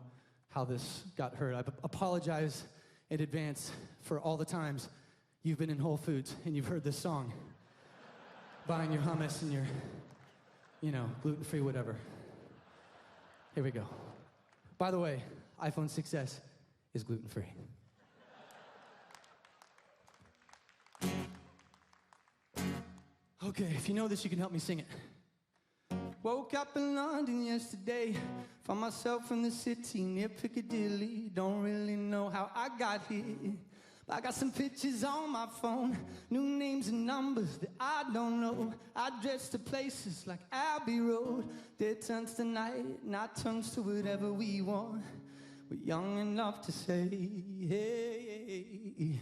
how this got heard. I apologize in advance for all the times you've been in Whole Foods and you've heard this song, buying your hummus and your, you know, gluten-free whatever. Here we go. By the way, iPhone 6s is gluten-free. Okay, if you know this, you can help me sing it. Woke up in London yesterday, found myself in the city near Piccadilly. Don't really know how I got here, but I got some pictures on my phone, new names and numbers that I don't know. Address to places like Abbey Road. Day turns to night, night turns to whatever we want. We're young enough to say, hey.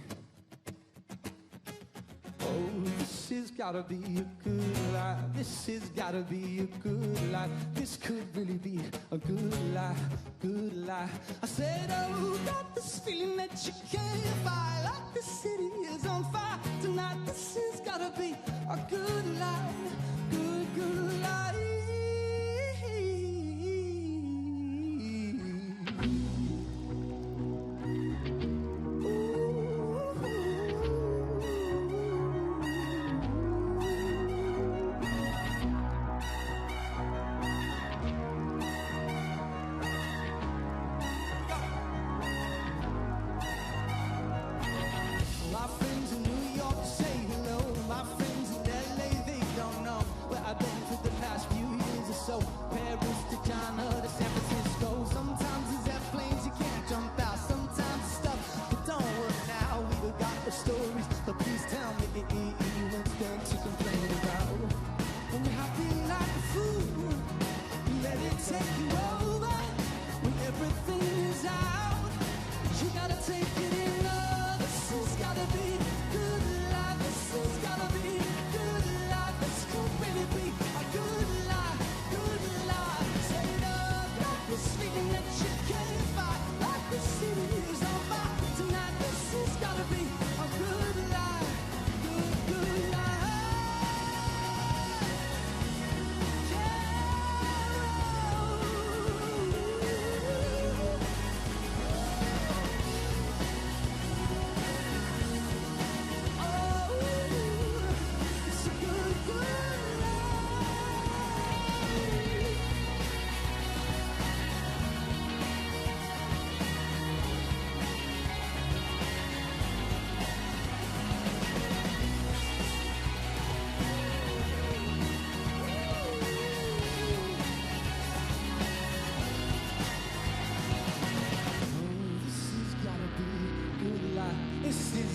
Oh, this has gotta be a good life. This has gotta be a good life. This could really be a good life, good life. I said, oh, got this feeling that you can't fight. Like the city is on fire tonight. This has gotta be a good life, good, good life.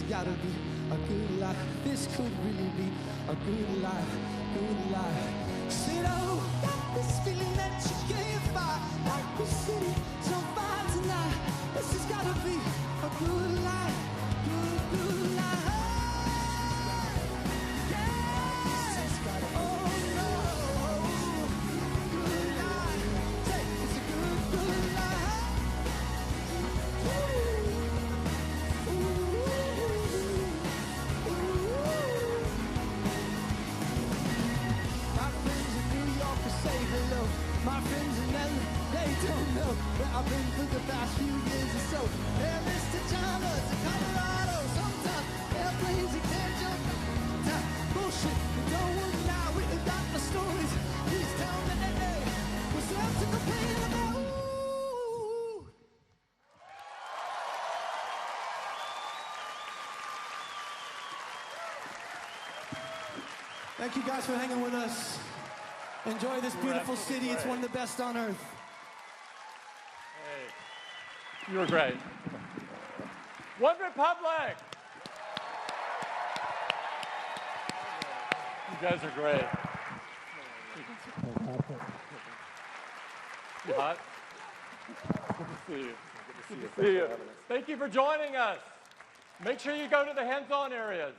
Gotta be a good life. This could really be a good life, good life. Said, oh, got this feeling that you can't fight. Like the city, so fine tonight. This has gotta be a good life, good, good life. My friends in LA, they don't know where I've been for the past few years or so. They're Mr. China to Colorado. Sometimes airplanes you can't jump. Bullshit, it don't work now. We got the stories. Please tell me that day what's left to complain about. Thank you guys for hanging with us. Enjoy this beautiful city. It's one of the best on earth. Hey, you were great. One Republic! You guys are great. You hot? Good to see you. Good to see you. Thank you for joining us. Make sure you go to the hands-on areas.